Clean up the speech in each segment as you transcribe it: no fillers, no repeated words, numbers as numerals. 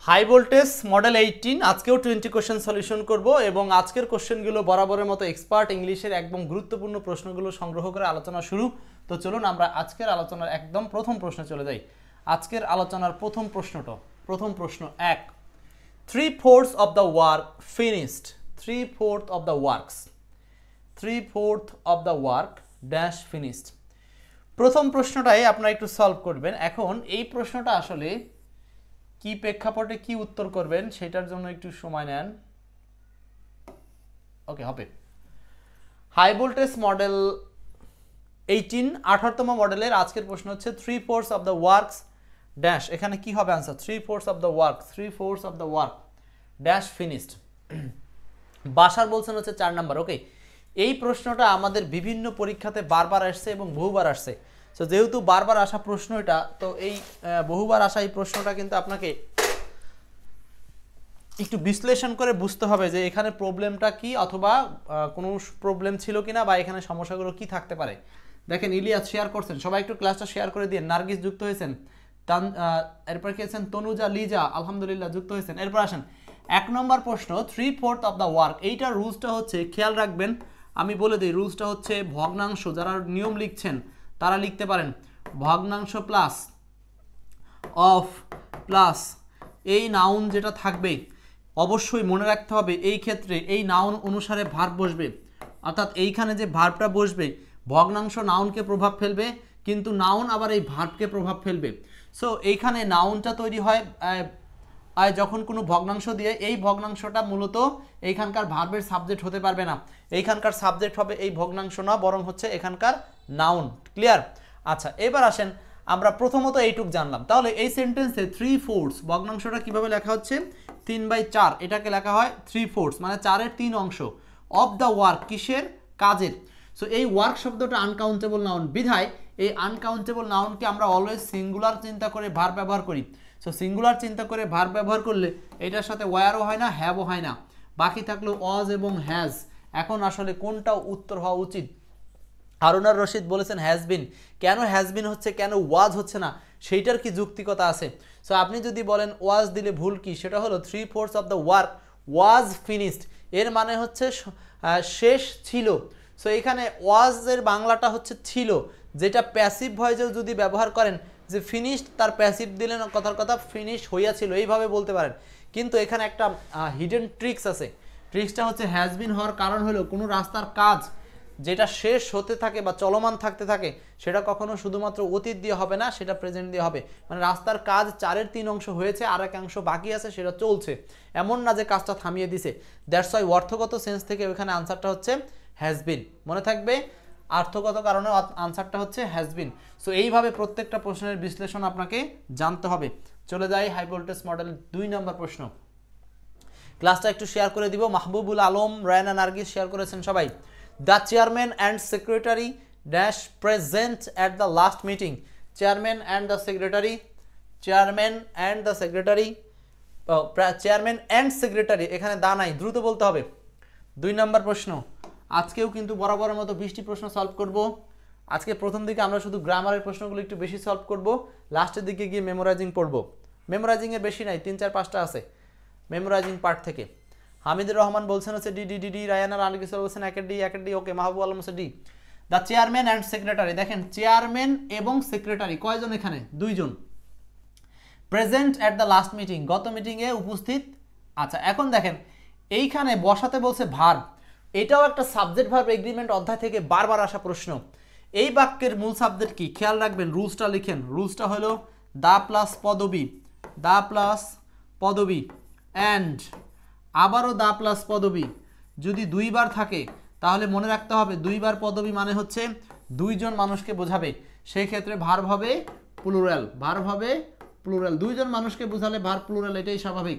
High voltage model 18 আজকেও 20 question solution করব এবং আজকের কোশ্চেনগুলো বরাবরের মতো এক্সপার্ট ইংলিশের একদম গুরুত্বপূর্ণ প্রশ্নগুলো সংগ্রহ করে আলোচনা শুরু। তো চলুন আমরা আজকের আলোচনার একদম প্রথম প্রশ্নে চলে যাই। আজকের আলোচনার প্রথম প্রশ্ন 1, 3/4 of the work finished, 3/4 of the works, 3/4 of the work dash finished। প্রথম প্রশ্নটাই আপনারা একটু সলভ করবেন। এখন এই প্রশ্নটা আসলে কি প্রেক্ষাপটে কি উত্তর করবেন সেটার জন্য একটু সময় নেন। ওকে, হবে হাই ভোল্টেজ মডেল 18 মডেলের আজকের প্রশ্ন হচ্ছে 3/4 অফ দ্য ওয়ার্কস ড্যাশ। এখানে কি হবে answer? 3/4 of the work, 3/4 of the work dash finished. বাসার বলছেন হচ্ছে 4 নাম্বার। ওকে, এই প্রশ্নটা আমাদের বিভিন্ন পরীক্ষাতে বারবার আসছে এবং বহুবার আসছে। সো যেহেতু বারবার আসা প্রশ্ন এটা, তো এই বহুবার আসা এই প্রশ্নটা কিন্তু আপনাকে একটু বিশ্লেষণ করে বুঝতে হবে যে এখানে প্রবলেমটা কি, অথবা কোনো প্রবলেম ছিল কিনা, বা এখানে সমস্যাগুলো কি থাকতে পারে। দেখেন ইলিয়াস শেয়ার করছেন, সবাই একটু ক্লাসটা শেয়ার করে দিয়ে। নার্গিস যুক্ত হয়েছেন, এরপর কি আছেন তনুজা, লিজা, আলহামদুলিল্লাহ যুক্ত হয়েছেন। এরপর আসেন 1 নম্বর প্রশ্ন 3/4 অফ দ্য ওয়ার্ক। এইটার রুলসটা হচ্ছে, খেয়াল রাখবেন, আমি বলে দিই রুলসটা হচ্ছে ভগ্নাংশ। যারা নিয়ম লিখছেন তারা লিখতে পারেন ভগ্নাংশ প্লাস অফ প্লাস এই নাউন যেটা থাকবে অবশ্যই মনে রাখতে হবে এই ক্ষেত্রে এই নাউন অনুসারে ভার্ব বসবে। অর্থাৎ এইখানে যে ভার্বটা বসবে, ভগ্নাংশ নাউনকে প্রভাব ফেলবে, কিন্তু নাউন আবার এই ভার্বকে প্রভাব ফেলবে। সো এইখানে নাউনটা তৈরি হয় যখন কোনো ভগ্নাংশ দিয়ে, এই ভগ্নাংশটা মূলত এইখানকার ভার্বের সাবজেক্ট হতে পারবে না। এইখানকার সাবজেক্ট হবে এই ভগ্নাংশ না, বরং হচ্ছে এখানকার নাউন। ক্লিয়ার? আচ্ছা, এবার আসেন আমরা প্রথমত এইটুক জানলাম। তাহলে এই সেন্টেন্সে 3/4 ভগ্নাংশটা কিভাবে লেখা হচ্ছে? 3/4, এটাকে লেখা হয় 3/4, মানে 4-এর 3 অংশ। অফ দ্য ওয়ার্ক, কিসের? কাজের। সো এই ওয়ার্ক শব্দটা আনকাউন্টেবল নাউন, বিধায় এই আনকাউন্টেবল নাউনকে আমরা অলওয়েজ সিঙ্গুলার চিন্তা করে ভার্ব ব্যবহার করি। সো সিঙ্গুলার চিন্তা করে ভার্ব ব্যবহার করলে এটার সাথে ওয়ারও হয় না, হ্যাভও হয় না, বাকি থাকলো ওয়াজ এবং হ্যাজ। এখন আসলে কোনটা উত্তর হওয়া উচিত? হারুনার রশিদ বলেছেন হ্যাজবিন। কেন হ্যাজবিন হচ্ছে, কেন ওয়াজ হচ্ছে না, সেইটার কি যুক্তিকতা আছে? সো আপনি যদি বলেন ওয়াজ দিলে ভুল কি, সেটা হলো 3/4 of the work was finished, এর মানে হচ্ছে শেষ ছিল। সো এখানে ওয়াজের বাংলাটা হচ্ছে ছিল, যেটা প্যাসিভ ভয়েসেও যদি ব্যবহার করেন যে ফিনিশড, তার প্যাসিভ দিলেন কথার কথা ফিনিশ হইয়াছিল, এইভাবে বলতে পারেন। কিন্তু এখানে একটা হিডেন ট্রিক্স আছে। ট্রিক্সটা হচ্ছে হ্যাজবিন হওয়ার কারণ হলো কোনো রাস্তার কাজ যেটা শেষ হতে থাকে বা চলমান থাকতে থাকে, সেটা কখনো শুধুমাত্র অতীত দিয়ে হবে না, সেটা প্রেজেন্ট দিয়ে হবে। মানে রাস্তার কাজ 4-এর 3 অংশ হয়েছে, আর 1 অংশ বাকি আছে, সেটা চলছে। এমন না যে কাজটা থামিয়ে দিছে। দ্যাটস ওয়াই অর্থগত সেন্স থেকে ওখানে আনসারটা হচ্ছে হ্যাজবিন। মনে থাকবে, অর্থগত কারণে আনসারটা হচ্ছে হ্যাজবিন। সো এইভাবে প্রত্যেকটা প্রশ্নের বিশ্লেষণ আপনাকে জানতে হবে। চলে যাই হাই ভোল্টেজ মডেল 2 নম্বর প্রশ্ন। ক্লাসটা একটু শেয়ার করে দিব। মাহবুবুল আলম, রায়না, নার্গিস শেয়ার করেছেন সবাই। The chairman and secretary dash present at the last meeting. Chairman and the secretary, chairman and the secretary, chairman and secretary, এখানে দা নাই, দ্রুত বলতে হবে। 2 নম্বর প্রশ্ন। আজকেও কিন্তু বরাবরের মতো 20টি প্রশ্ন সলভ করব। আজকে প্রথম দিকে আমরা শুধু গ্রামারের প্রশ্নগুলো একটু বেশি সলভ করব, লাস্টের দিকে গিয়ে মেমোরাইজিং পড়ব। মেমোরাইজিংয়ের বেশি নাই, 3-4-5টা আছে মেমোরাইজিং পার্ট থেকে। হামিদুর রহমান বলছেন হচ্ছে ডি। রায়ানা রানকিসর বলছেন একেডি। ওকে, মাহবুব আলম হচ্ছে D. The chairman and secretary, দেখেন চেয়ারম্যান এবং সেক্রেটারি কয়জন? এখানে 2 জন। Present at the last meeting, গত মিটিংয়ে উপস্থিত। আচ্ছা, এখন দেখেন এইখানে বসাতে বলছে ভার্ব। এটাও একটা সাবজেক্ট ভার্ব এগ্রিমেন্ট অধ্যায় থেকে বারবার আসা প্রশ্ন। এই বাক্যের মূল সাবজেক্ট কি? খেয়াল রাখবেন, রুলসটা লিখেন। রুলসটা হলো দা প্লাস পদবী অ্যান্ড আবারও দা প্লাস পদবী। যদি 2 বার থাকে তাহলে মনে রাখতে হবে 2 বার পদবী মানে হচ্ছে 2 জন মানুষকে বোঝাবে। সেই ক্ষেত্রে ভার্ব হবে প্লুরাল, 2 জন মানুষকে বোঝালে ভার্ব প্লুরাল, এটাই স্বাভাবিক।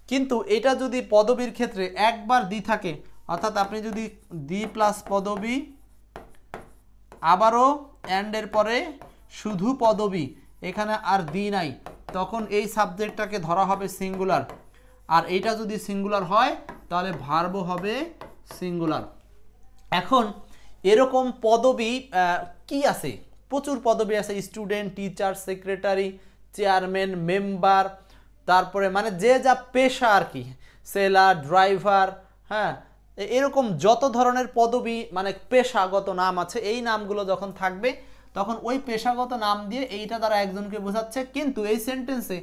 কিন্তু এটা যদি পদবীর ক্ষেত্রে একবার দি থাকে, অর্থাৎ আপনি যদি দি প্লাস পদবী আবারও অ্যান্ড এর পরে শুধু পদবী, এখানে আর দি নাই, তখন এই সাবজেক্টটাকে ধরা হবে সিঙ্গুলার। আর এইটা যদি সিঙ্গুলার হয় তাহলে ভার্বও হবে সিঙ্গুলার। এখন এরকম পদবী কি আছে? প্রচুর পদবী আছে, student, teacher, secretary, chairman, member, তারপরে মানে যে যা পেশা আর কি, সেলার, ড্রাইভার, হ্যাঁ, এরকম যত ধরনের পদবি মানে পেশাগত নাম আছে, এই নামগুলো যখন থাকবে তখন ওই পেশাগত নাম দিয়ে এইটা দ্বারা একজনকে বোঝাচ্ছে। কিন্তু এই সেন্টেন্সে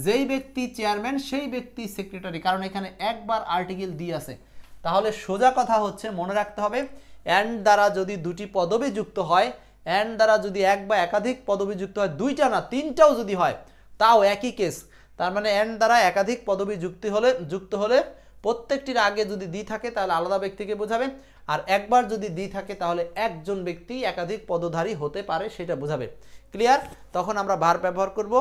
যেই ব্যক্তি চেয়ারম্যান সেই ব্যক্তি সেক্রেটারি, কারণ এখানে একবার আর্টিকেল দিয়ে আছে। তাহলে সোজা কথা হচ্ছে মনে রাখতে হবে, অ্যান্ড দ্বারা যদি দুটি পদবি যুক্ত হয়, অ্যান্ড দ্বারা যদি এক বা একাধিক পদবি যুক্ত হয়, দুইটা না তিনটাও যদি হয় তাও একই কেস। তার মানে অ্যান্ড দ্বারা একাধিক পদবি যুক্ত হলে প্রত্যেকটির আগে যদি দি থাকে তাহলে আলাদা ব্যক্তিকে বোঝাবে, আর একবার যদি দি থাকে তাহলে একজন ব্যক্তি একাধিক পদধারী হতে পারে সেটা বোঝাবে। ক্লিয়ার? তখন আমরা ভার্ব ব্যবহার করব,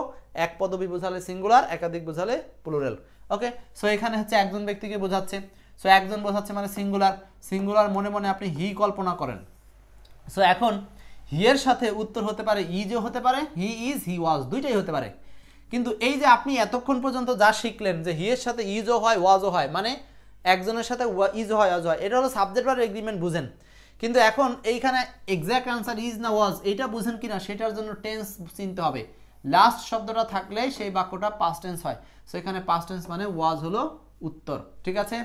এক পদবি বোঝালে সিঙ্গুলার, একাধিক বোঝালে প্লুরাল। ওকে, সো এখানে হচ্ছে একজন ব্যক্তিকে বোঝাচ্ছে, সো একজন বোঝাচ্ছে মানে সিঙ্গুলার। সিঙ্গুলার মনে মনে আপনি হি কল্পনা করেন। সো এখন হি এর সাথে উত্তর হতে পারে ইজও হতে পারে, হি ইজ, হি ওয়াজ, দুইটাই হতে পারে। কিন্তু এই যে আপনি এতক্ষণ পর্যন্ত যা শিখলেন যে হি এর সাথে ইজও হয় ওয়াজও হয়, মানে একজনের সাথে ইজও হয় ওয়াজও হয়, এটা হলো সাবজেক্ট ভার্ব এগ্রিমেন্ট, বুঝেন। কিন্তু এখন এইখানে এক্স্যাক্ট আনসার ইজ না ওয়াজ এটা বুঝেন কিনা সেটার জন্য টেন্স চিনতে হবে। লাস্ট শব্দটা থাকলে সেই বাক্যটা পাস্ট টেন্স হয়। সো এখানে পাস্ট টেন্স মানে ওয়াজ হলো উত্তর। ঠিক আছে,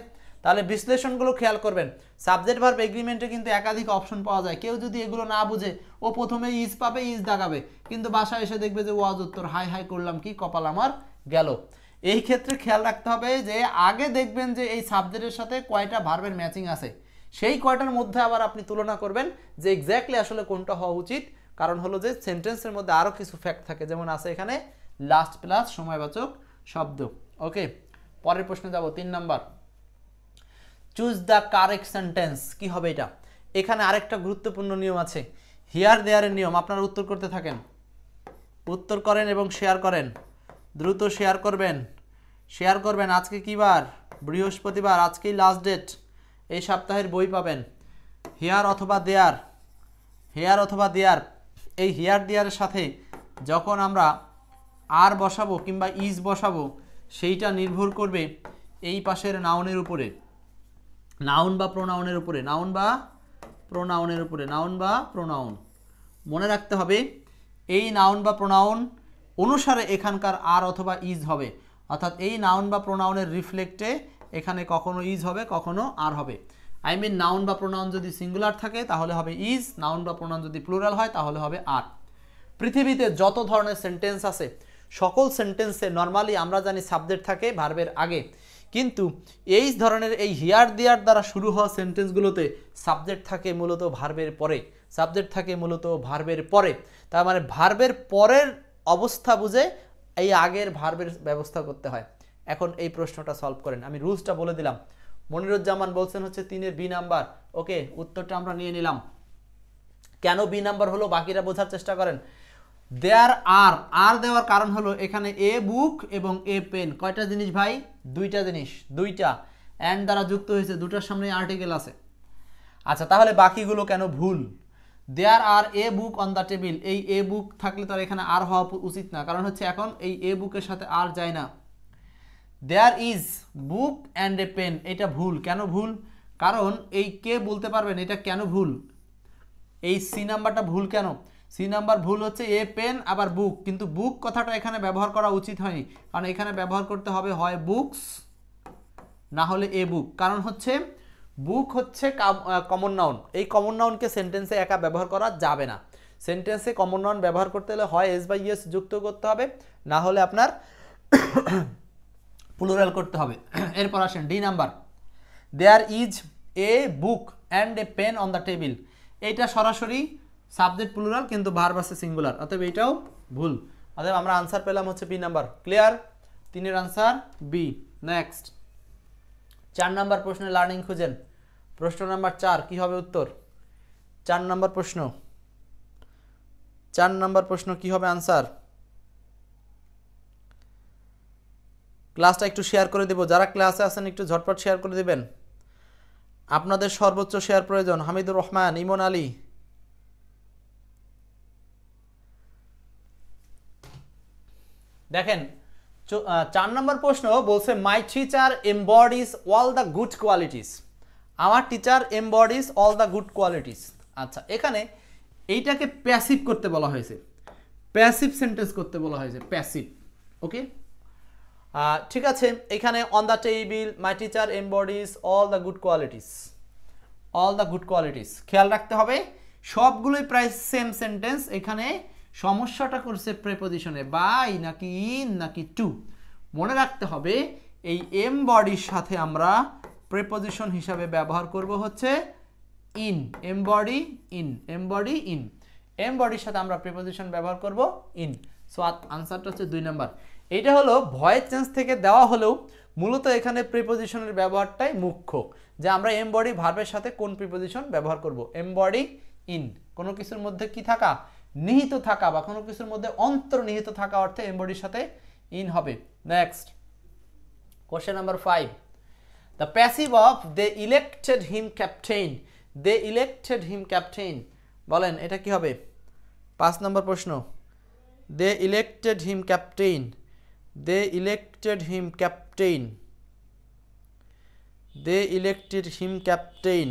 তাহলে বিশ্লেষণগুলো খেয়াল করবেন। সাবজেক্ট ভার্ব এগ্রিমেন্টে কিন্তু একাধিক অপশন পাওয়া যায়। কেউ যদি এগুলো না বুঝে ও প্রথমে ইজ পাবে, ইজ দাগাবে, কিন্তু বাসায় এসে দেখবে যে ওয়াজ উত্তর, হাই হাই করলাম কি কপাল আমার গেল। এই ক্ষেত্রে খেয়াল রাখতে হবে যে আগে দেখবেন যে এই সাবজেক্টের সাথে কয়টা ভার্বের ম্যাচিং আছে, সেই কয়টার মধ্যে আবার আপনি তুলনা করবেন যে এক্স্যাক্টলি আসলে কোনটা হওয়া উচিত। কারণ হলো যে সেন্টেন্সের মধ্যে আরও কিছু ফ্যাক্ট থাকে, যেমন আছে এখানে লাস্ট প্লাস সময়বাচক শব্দ। ওকে, পরের প্রশ্নে যাব, 3 number. Choose the correct sentence. কি হবে এটা? এখানে আরেকটা গুরুত্বপূর্ণ নিয়ম আছে, হিয়ার দেয়ারের নিয়ম। আপনারা উত্তর করতে থাকেন, উত্তর করেন এবং শেয়ার করেন, দ্রুত শেয়ার করবেন। আজকে কি বার? বৃহস্পতিবার, আজকেই লাস্ট ডেট। এই সপ্তাহের বই পাবেন। হিয়ার অথবা দেয়ার, এই হিয়ার দেয়ারের সাথে যখন আমরা আর বসাবো কিংবা ইজ বসাবো, সেইটা নির্ভর করবে এই পাশের নাউনের উপরে, নাউন বা প্রোনাউনের উপরে, নাউন বা প্রোনাউন। মনে রাখতে হবে এই নাউন বা প্রোনাউন অনুসারে এখানকার আর অথবা ইজ হবে, অর্থাৎ এই নাউন বা প্রোনাউনের রিফ্লেক্টে এখানে কখনো ইজ হবে, কখনো আর হবে। আই মিন নাউন বা প্রোনাউন যদি সিঙ্গুলার থাকে তাহলে হবে ইজ, নাউন বা প্রোনাউন যদি প্লুরাল হয় তাহলে হবে আর। পৃথিবীতে যত ধরনের সেন্টেন্স আছে সকল সেন্টেন্সে নর্মালি আমরা জানি সাবজেক্ট থাকে ভার্বের আগে, কিন্তু এই ধরনের এই হিয়ার দেয়ার দ্বারা শুরু হওয়া সেন্টেন্সগুলোতে সাবজেক্ট থাকে মূলত ভার্বের পরে। তার মানে ভার্বের পরের অবস্থা বুঝে এই আগের ভার্বের ব্যবস্থা করতে হয়। এখন এই প্রশ্নটা সলভ করেন, আমি রুলসটা বলে দিলাম। মনিরুজ্জামান বলছেন হচ্ছে 3-এর বি নাম্বার। ওকে, উত্তরটা আমরা নিয়ে নিলাম। কেন বি নাম্বার হলো বাকিরা বোঝার চেষ্টা করেন। দেয়ার আর দেওয়ার কারণ হলো এখানে এ বুক এবং এ পেন, কয়টা জিনিস ভাই? দুইটা জিনিস, দুইটা অ্যান্ড দ্বারা যুক্ত হয়েছে, দুটার সামনে আর্টিকেল আছে। আচ্ছা, তাহলে বাকিগুলো কেন ভুল? দেয়ার আর এ বুক অন দ্য টেবিল, এই এ বুক থাকলে তো এখানে আর হওয়া উচিত না, কারণ হচ্ছে এখন এই এ বুকের সাথে আর যায় না। There is book and a pen, এটা ভুল। কেন ভুল? কারণ এই কে বলতে পারবেন এটা কেন ভুল? এই সি নাম্বারটা ভুল কেন? সি নাম্বার ভুল হচ্ছে এ পেন আবার বুক, কিন্তু বুক কথাটা এখানে ব্যবহার করা উচিত হয়নি, কারণ এখানে ব্যবহার করতে হবে হয় বুকস না হলে এ বুক। কারণ হচ্ছে বুক হচ্ছে কমন নাউন, এই কমন নাউনকে সেন্টেন্সে একা ব্যবহার করা যাবে না। সেন্টেন্সে কমন নাউন ব্যবহার করতে হলে হয় এস বাই এস যুক্ত করতে হবে, না হলে আপনার প্লুরাল করতে হবে। এরপর আসেন D number. There is a book and a pen on the table, এইটা সরাসরি সাবজেক্ট প্লুরাল কিন্তু ভার্ব আছে সিঙ্গুলার, অতএব এইটাও ভুল। অতএব আমরা আনসার পেলাম হচ্ছে বি নাম্বার। ক্লিয়ার? 3-এর আনসার বি। নেক্সট 4 নাম্বার প্রশ্নে লার্নিং খুঁজেন। প্রশ্ন নাম্বার 4 কি হবে উত্তর? 4 নাম্বার প্রশ্ন কি হবে আনসার? ক্লাসটা একটু শেয়ার করে দেব, যারা ক্লাসে আছেন একটু ঝটপট শেয়ার করে দিবেন, আপনাদের সর্বোচ্চ শেয়ার প্রয়োজন। হামিদুর রহমান, ইমন আলী। দেখেন 4 নম্বর প্রশ্ন বলছে my teacher embodies all the good qualities, আমার teacher embodies all the good qualities. আচ্ছা, এখানে এইটাকে প্যাসিভ করতে বলা হয়েছে, প্যাসিভ সেন্টেন্স করতে বলা হয়েছে, প্যাসিভ। ওকে, ঠিক আছে, এখানে on the table my teacher embodies all the good qualities, all the good qualities. খেয়াল রাখতে হবে সবগুলোই প্রায় সেম সেন্টেন্স। এখানে সমস্যাটা করছে প্রেপোজিশনে, বাই নাকি ইন নাকি টু। মনে রাখতে হবে এই এমবডির সাথে আমরা প্রেপোজিশন হিসাবে ব্যবহার করব হচ্ছে in, embody in, embody in, এমবডির সাথে আমরা প্রিপোজিশন ব্যবহার করব ইন। সো আনসারটা হচ্ছে 2 নাম্বার। এটা হলো ভয়েস চেঞ্জ থেকে দেওয়া হলেও মূলত এখানে প্রিপোজিশনের ব্যবহারটাই মুখ্য, যে আমরা এমবডি ভার্বের সাথে কোন প্রিপোজিশন ব্যবহার করব। এমবডি ইন, কোনো কিছুর মধ্যে কি থাকা, নিহিত থাকা বা কোনো কিছুর মধ্যে অন্তর্নিহিত থাকা অর্থে এমবডির সাথে ইন হবে। Next question number 5, the passive of they elected him captain, they elected him captain, বলেন এটা কি হবে? 5 নম্বর প্রশ্ন, they elected him captain, they elected him captain, they elected him captain.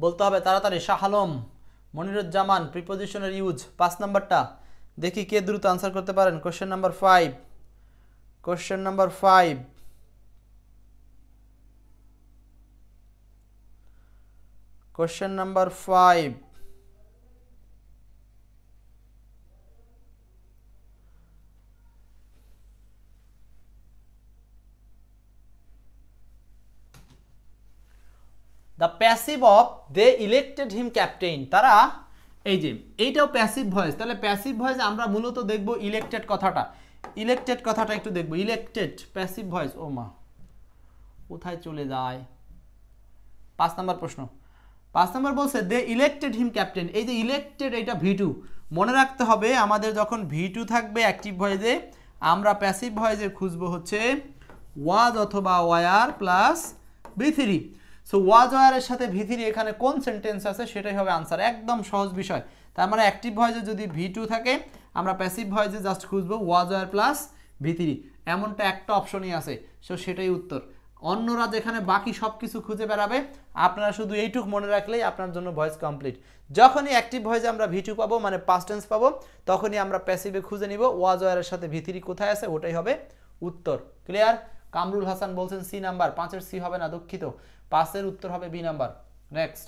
বলতে হবে তাড়াতাড়ি। শাহ আলম, মনিরুজ্জামান, প্রিপোজিশনের ইউজ 5 নাম্বারটা দেখি কে দ্রুত আনসার করতে পারেন। Question number 5, question number 5, question number 5। The passive of they elected him captain, তারা এই যে এইটাও প্যাসিভ ভয়েস, তাহলে প্যাসিভ ভয়েস আমরা মূলত দেখব ইলেক্টেড কথাটা, ইলেক্টেড কথাটা একটু দেখব। ইলেক্টেড প্যাসিভ ভয়েস, ও মা কোথায় চলে যায়। 5 নম্বর প্রশ্ন, 5 নম্বর বলছে দে ইলেক্টেড হিম ক্যাপ্টেন। এই যে ইলেক্টেড, এটা V2, মনে রাখতে হবে আমাদের যখন V2 থাকবে অ্যাক্টিভ ভয়েসে, আমরা প্যাসিভ ভয়েসে খুঁজবো হচ্ছে ওয়াজ অথবা were plus V3। So was ওয়ারের সাথে V3 এখানে কোন সেন্টেন্স আছে সেটাই হবে আনসার, একদম সহজ বিষয়। তার মানে অ্যাক্টিভ ভয়েসে যদি V2 থাকে, আমরা প্যাসিভ ভয়েসে জাস্ট খুঁজবো ওয়াজ ওয়ার প্লাস V3, এমনটা একটা অপশনই আছে, সো সেটাই উত্তর। অন্যরা যেখানে বাকি সব কিছু খুঁজে বেড়াবে, আপনারা শুধু এইটুক মনে রাখলেই আপনার জন্য ভয়েস কমপ্লিট। যখনই অ্যাক্টিভ ভয়েসে আমরা V2 পাবো, মানে পাস্ট টেন্স পাবো, তখনই আমরা প্যাসিভে খুঁজে নিব ওয়াজ ওয়ারের সাথে V3 কোথায় আছে, ওটাই হবে উত্তর। ক্লিয়ার? কামরুল হাসান বলছেন সি নাম্বার, 5-এর সি হবে না, দুঃখিত, 5-এর উত্তর হবে বি নাম্বার। নেক্সট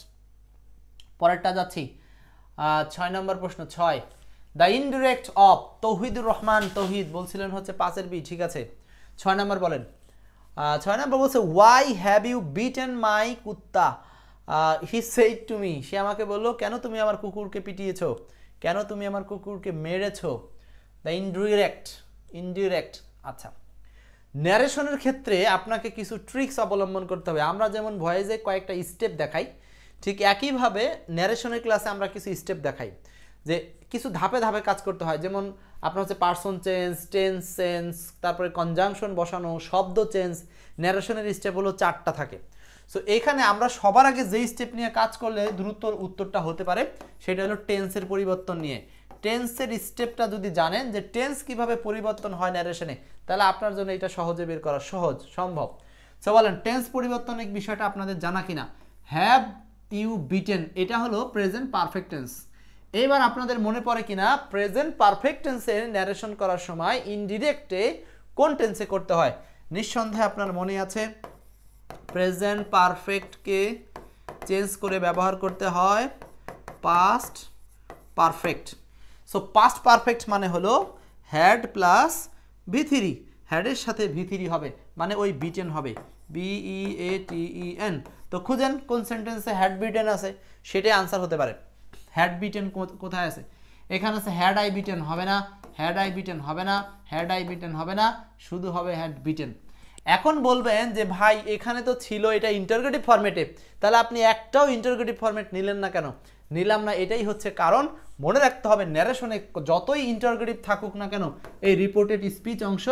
পরেরটা যাচ্ছি, 6 নম্বর প্রশ্ন 6, the indirect of Tauhidur Rahman, Tauhid বলছিলেন হচ্ছে 5-এর বি, ঠিক আছে। 6 নম্বর বলেন। 6 নম্বর বলছে ওয়াই হ্যাভ ইউ বিটেন মাই কুত্তা, হি সেইড টু মি, সে আমাকে বললো কেন তুমি আমার কুকুরকে পিটিয়েছো, কেন তুমি আমার কুকুরকে মেরেছো। The indirect, indirect. আচ্ছা, ন্যারেশনের ক্ষেত্রে আপনাকে কিছু ট্রিক্স অবলম্বন করতে হবে। আমরা যেমন ভয়েসে কয়েকটা স্টেপ দেখাই, ঠিক একইভাবে ন্যারেশনের ক্লাসে আমরা কিছু স্টেপ দেখাই, যে কিছু ধাপে ধাপে কাজ করতে হয়। যেমন আপনার হচ্ছে পার্সন চেঞ্জ, টেন্স চেঞ্জ, তারপরে কনজাংশন বসানো, শব্দ চেঞ্জ। ন্যারেশনের স্টেপ হলো 4টা থাকে। সো এখানে আমরা সবার আগে যেই স্টেপ নিয়ে কাজ করলে দ্রুত উত্তরটা হতে পারে, সেটা হলো টেন্সের পরিবর্তন নিয়ে। টেন্সের স্টেপটা যদি জানেন যে টেন্স কিভাবে পরিবর্তন হয় ন্যারেশনে, তাহলে আপনার জন্য এটা সহজে বের করা সহজ সম্ভব। সো বলেন টেন্স পরিবর্তনের বিষয়টা আপনাদের জানা কিনা। হ্যাভ ইউ বিটেন, এটা হলো প্রেজেন্ট পারফেক্ট টেন্স। এইবার আপনাদের মনে পড়ে কিনা প্রেজেন্ট পারফেক্ট টেন্সের ন্যারেশন করার সময় ইনডিরেক্টে কোন টেন্সে করতে হয়। নিঃসন্দেহে আপনার মনে আছে প্রেজেন্ট পারফেক্টকে চেঞ্জ করে ব্যবহার করতে হয় past perfect. So past perfect মানে হলো হ্যাড প্লাস V3, হ্যাডের সাথে V3 হবে, মানে ওই বিটেন হবে, BEATEN। তো খুঁজেন কোন সেন্টেন্সে হ্যাড বিটেন আছে, সেটাই আনসার হতে পারে। হ্যাড বিটেন কোথায় আছে? এখানে আছে হ্যাড আই বিটেন, হবে না, হ্যাড আই বিটেন হবে না, হ্যাড আই বিটেন হবে না, শুধু হবে হ্যাড বিটেন। এখন বলবেন যে ভাই এখানে তো ছিল এটা ইন্টারোগেটিভ ফরম্যাটে, তাহলে আপনি একটাও ইন্টারোগেটিভ ফরম্যাট নিলেন না কেন? নিলাম না, এটাই হচ্ছে কারণ। মনে রাখতে হবে ন্যারেশনে যতই ইন্টারোগেটিভ থাকুক না কেন, এই রিপোর্টেড স্পিচ অংশ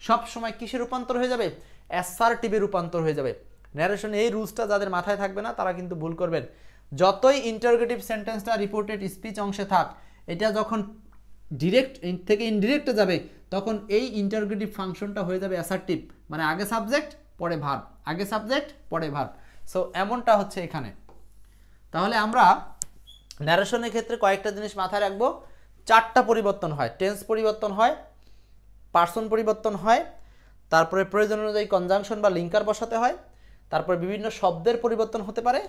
সবসময় কিসে রূপান্তর হয়ে যাবে? অ্যাসার্টিভে রূপান্তর হয়ে যাবে। ন্যারেশনে এই রুলসটা যাদের মাথায় থাকবে না তারা কিন্তু ভুল করবেন। যতই ইন্টারোগেটিভ সেন্টেন্সটা রিপোর্টেড স্পিচ অংশে থাক, এটা যখন ডিরেক্ট থেকে ইনডিরেক্টে যাবে, তখন এই ইন্টারোগেটিভ ফাংশনটা হয়ে যাবে অ্যাসার্টিভ, মানে আগে সাবজেক্ট পরে ভার্ব, আগে সাবজেক্ট পরে ভার্ব। সো এমনটা হচ্ছে এখানে। তাহলে আমরা ন্যারেশনের ক্ষেত্রে কয়েকটা জিনিস মাথায় রাখবো, 4টা পরিবর্তন হয়, টেন্স পরিবর্তন হয়, পার্সন পরিবর্তন হয়, তারপরে প্রয়োজন অনুযায়ী কনজাংশন বা লিঙ্কার বসাতে হয়, তারপরে বিভিন্ন শব্দের পরিবর্তন হতে পারে।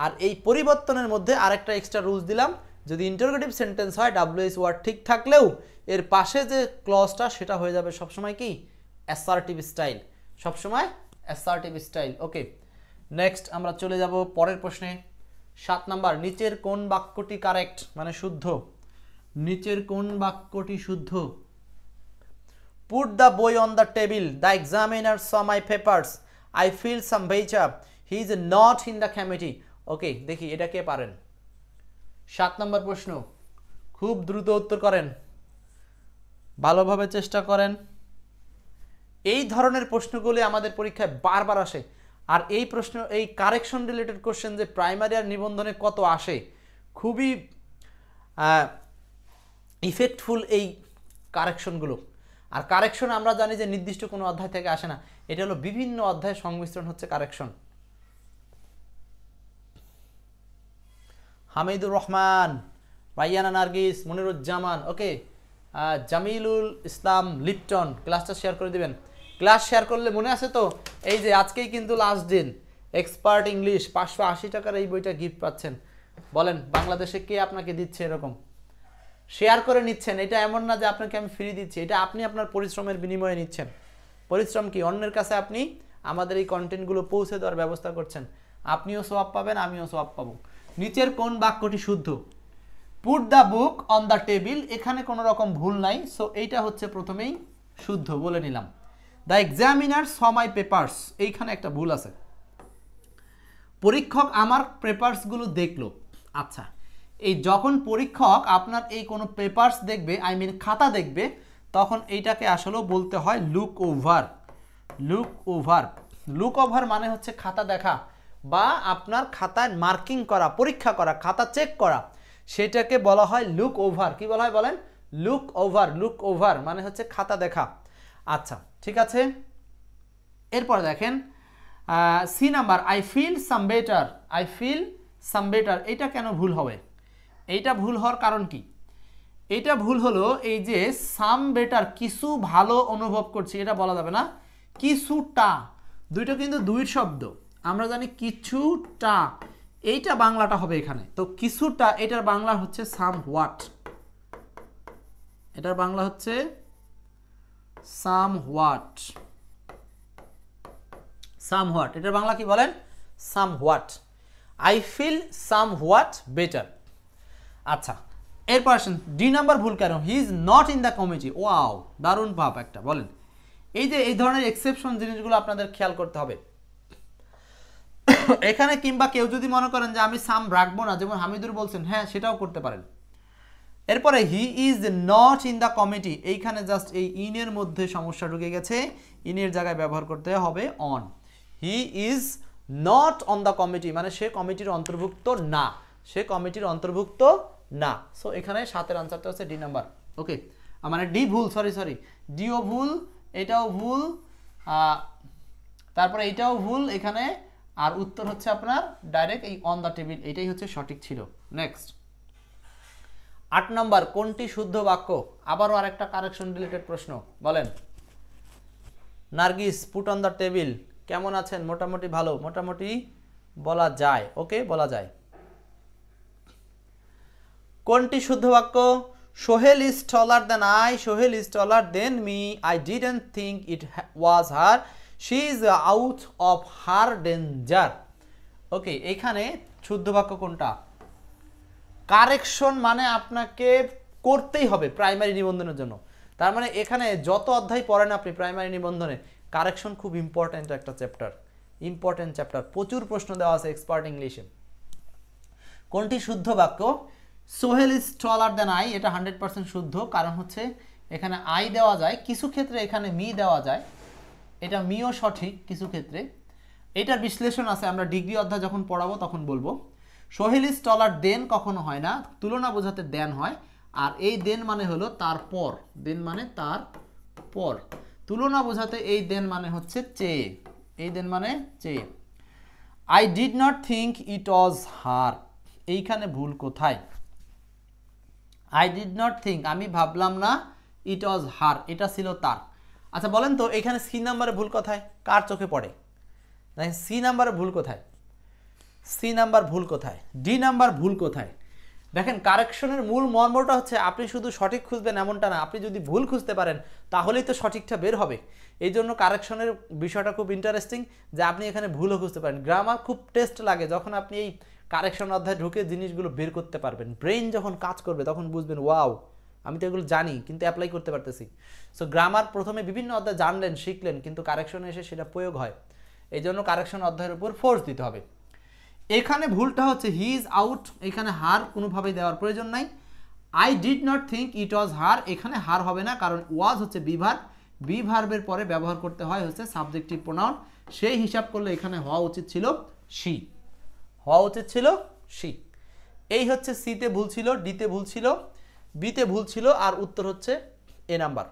আর এই পরিবর্তনের মধ্যে আরেকটা এক্সট্রা রুলস দিলাম, যদি ইন্টারোগেটিভ সেন্টেন্স হয় ডাব্লিউএইচ ওয়ার্ড ঠিক থাকলেও এর পাশে যে ক্লজটা সেটা হয়ে যাবে সবসময় কি অ্যাসার্টিভ স্টাইল, সবসময় অ্যাসার্টিভ স্টাইল। ওকে, নেক্সট আমরা চলে যাব পরের প্রশ্নে। 7 নাম্বার, নিচের কোন বাক্যটি কারেক্ট মানে শুদ্ধ? নিচের কোন বাক্যটি শুদ্ধ? Put the boy on the table. The examiner saw my papers. I feel some better. He is not in the committee. ওকে, দেখি এটা কে পারেন। 7 নম্বর প্রশ্ন, খুব দ্রুত উত্তর করেন, ভালোভাবে চেষ্টা করেন। এই ধরনের প্রশ্নগুলি আমাদের পরীক্ষায় বারবার আসে। আর এই প্রশ্ন, এই কারেকশন রিলেটেড কোশ্চেন যে প্রাইমারি আর নিবন্ধনে কত আসে, খুবই ইফেক্টফুল এই কারেকশনগুলো। আর কারেকশন আমরা জানি যে নির্দিষ্ট কোনো অধ্যায় থেকে আসে না, এটা হলো বিভিন্ন অধ্যায়ের সংমিশ্রণ হচ্ছে কারেকশন। হামিদুর রহমান, রাইয়ানা নার্গিস, মনিরুজ্জামান, ওকে, জামিলুল ইসলাম লিপটন, ক্লাসটা শেয়ার করে দিবেন। ক্লাস শেয়ার করলে মনে আছে তো, এই যে আজকেই কিন্তু লাস্ট দিন, এক্সপার্ট ইংলিশ 580 টাকার এই বইটা গিফট পাচ্ছেন। বলেন বাংলাদেশে কে আপনাকে দিচ্ছে এরকম? শেয়ার করে নিচ্ছেন, এটা এমন না যে আপনাকে আমি ফ্রি দিচ্ছি, এটা আপনি আপনার পরিশ্রমের বিনিময়ে নিচ্ছেন। পরিশ্রম কি? অন্যের কাছে আপনি আমাদের এই কন্টেন্টগুলো পৌঁছে দেওয়ার ব্যবস্থা করছেন, আপনিও সোয়াব পাবেন, আমিও সোয়াব পাবো। নিচের কোন বাক্যটি শুদ্ধ? Put the book on the table, এখানে কোনো রকম ভুল নাই, সো এইটা হচ্ছে প্রথমেই শুদ্ধ বলে নিলাম। The examiner saw my papers, এইখানে একটা ভুল আছে, পরীক্ষক আমার পেপারসগুলো দেখলো। আচ্ছা, এই যখন পরীক্ষক আপনার এই কোনো পেপারস দেখবে, আই মিন খাতা দেখবে, তখন এইটাকে আসলে বলতে হয় look over. Look over, look over মানে হচ্ছে খাতা দেখা বা আপনার খাতায় মার্কিং করা, পরীক্ষা করা, খাতা চেক করা, সেটাকে বলা হয় লুক ওভার। কি বলা হয় বলেন? Look over. লুক ওভার মানে হচ্ছে খাতা দেখা। আচ্ছা, ঠিক আছে। এরপর দেখেন C number, I feel some better. I feel some better, এটা কেন ভুল হবে? এইটা ভুল হওয়ার কারণ কি? এটা ভুল হলো এই যে সাম বেটার, কিছু ভালো অনুভব করছি, এটা বলা যাবে না। কিছুটা, দুইটা কিন্তু দুইয়ের শব্দ, আমরা জানি কিছুটা, এইটা বাংলাটা হবে এখানে। তো কিছুটা, এটার বাংলা হচ্ছে সাম হোয়াট, এটার বাংলা হচ্ছে সাম হোয়াট। সাম হোয়াট, এটার বাংলা কি বলেন? Somewhat. I feel somewhat better. আচ্ছা, এরপর আসেন ডি নাম্বার ভুল কেন? He is not in the committee. Wow, দারুণ ভাব একটা। বলেন, এই যে এই ধরনের এক্সেপশন জিনিসগুলো আপনাদের খেয়াল করতে হবে এখানে। কিংবা কেউ যদি মনে করেন যে আমি সাম রাখবো না, যেমন হামিদুর বলছেন, হ্যাঁ সেটাও করতে পারেন। এরপরে হি is not in the committee, এইখানে জাস্ট এই ইনের মধ্যে সমস্যা ঢুকে গেছে, ইনের জায়গায় ব্যবহার করতে হবে on. He is not on the committee মানে সে কমিটির অন্তর্ভুক্ত না, সে কমিটির অন্তর্ভুক্ত না। সো এখানে 7-এর আনসারটা হচ্ছে ডি নাম্বার। ওকে, মানে ডি ভুল, সরি, ডিও ভুল, এটাও ভুল, তারপরে এটাও ভুল এখানে, আর উত্তর হচ্ছে আপনার ডাইরেক্ট এই অন দ্য টেবিল, এটাই হচ্ছে সঠিক ছিল। নেক্সট 8 নাম্বার, কোনটি শুদ্ধ বাক্য? আবারও আরেকটা কারেকশন রিলেটেড প্রশ্ন। বলেন Nargis, put on the table, কেমন আছেন? মোটামুটি ভালো, মোটামুটি বলা যায়, ওকে বলা যায়। কোনটি শুদ্ধ বাক্য? Sohel is taller than I, Sohel is taller than me, I didn't think it was her, she is out of her danger. Okay, এখানে শুদ্ধ বাক্য কোনটা? কারেকশন মানে আপনাকে করতেই হবে প্রাইমারি নিবন্ধনের জন্য। তার মানে এখানে যত অধ্যায় পড়েন আপনি প্রাইমারি নিবন্ধনে, কারেকশন খুব ইম্পর্টেন্ট একটা চ্যাপ্টার, ইম্পর্টেন্ট চ্যাপ্টার, প্রচুর প্রশ্ন দেওয়া আছে এক্সপার্ট ইংলিশে। কোনটি শুদ্ধ বাক্য? Sohel is taller than I, এটা 100% শুদ্ধ, কারণ হচ্ছে এখানে আই দেওয়া যায়, কিছু ক্ষেত্রে এখানে মি দেওয়া যায়, এটা মিও সঠিক কিছু ক্ষেত্রে। এটার বিশ্লেষণ আছে, আমরা ডিগ্রি অধ্যায় যখন পড়াবো তখন বলবো। সোহেল ইজ টলার দেন কখনো হয় না, তুলনা বোঝাতে দেন হয়, আর এই দেন মানে হলো তারপর, দেন মানে তারপর, তুলনা বোঝাতে এই দেন মানে হচ্ছে চেয়ে, এই দেন মানে চেয়ে। I did not think it was her, এইখানে ভুল কোথায়? আই ডিড নট থিঙ্ক, আমি ভাবলাম না, ইট ওয়াজ হার, এটা ছিল তার। আচ্ছা বলেন তো এখানে সি নাম্বারে ভুল কোথায়, কার চোখে পড়ে? দেখেন সি নাম্বারে ভুল কোথায়, সি নাম্বার ভুল কোথায়, ডি নাম্বার ভুল কোথায়? দেখেন কারেকশনের মূল মর্মটা হচ্ছে আপনি শুধু সঠিক খুঁজবেন এমনটা না, আপনি যদি ভুল খুঁজতে পারেন তাহলেই তো সঠিকটা বের হবে। এই জন্য কারেকশনের বিষয়টা খুব ইন্টারেস্টিং যে আপনি এখানে ভুলও খুঁজতে পারেন। গ্রামার খুব টেস্ট লাগে যখন আপনি এই কারেকশন অধ্যায়ে ঢুকে জিনিসগুলো বের করতে পারবেন। ব্রেন যখন কাজ করবে তখন বুঝবেন ওয়াও আমি তো এগুলো জানি কিন্তু অ্যাপ্লাই করতে পারতেছি। সো গ্রামার প্রথমে বিভিন্ন অধ্যায় জানলেন শিখলেন কিন্তু কারেকশনে এসে সেটা প্রয়োগ হয়। এই জন্য কারেকশন অধ্যায়ের উপর ফোর্স দিতে হবে। এখানে ভুলটা হচ্ছে হি ইজ আউট, এখানে হার কোনোভাবেই দেওয়ার প্রয়োজন নাই। I did not think it was her, এখানে হার হবে না কারণ ওয়াজ হচ্ছে বি ভার্ব, বি ভার্বের পরে ব্যবহার করতে হয় হচ্ছে সাবজেক্টিভ প্রোনাউন। সেই হিসাব করলে এখানে হওয়া উচিত ছিল শি, হওয়া উচিত ছিল শি। এই হচ্ছে সিতে ভুল ছিল, ডিতে ভুল ছিল, বিতে ভুল ছিল, আর উত্তর হচ্ছে এ নাম্বার।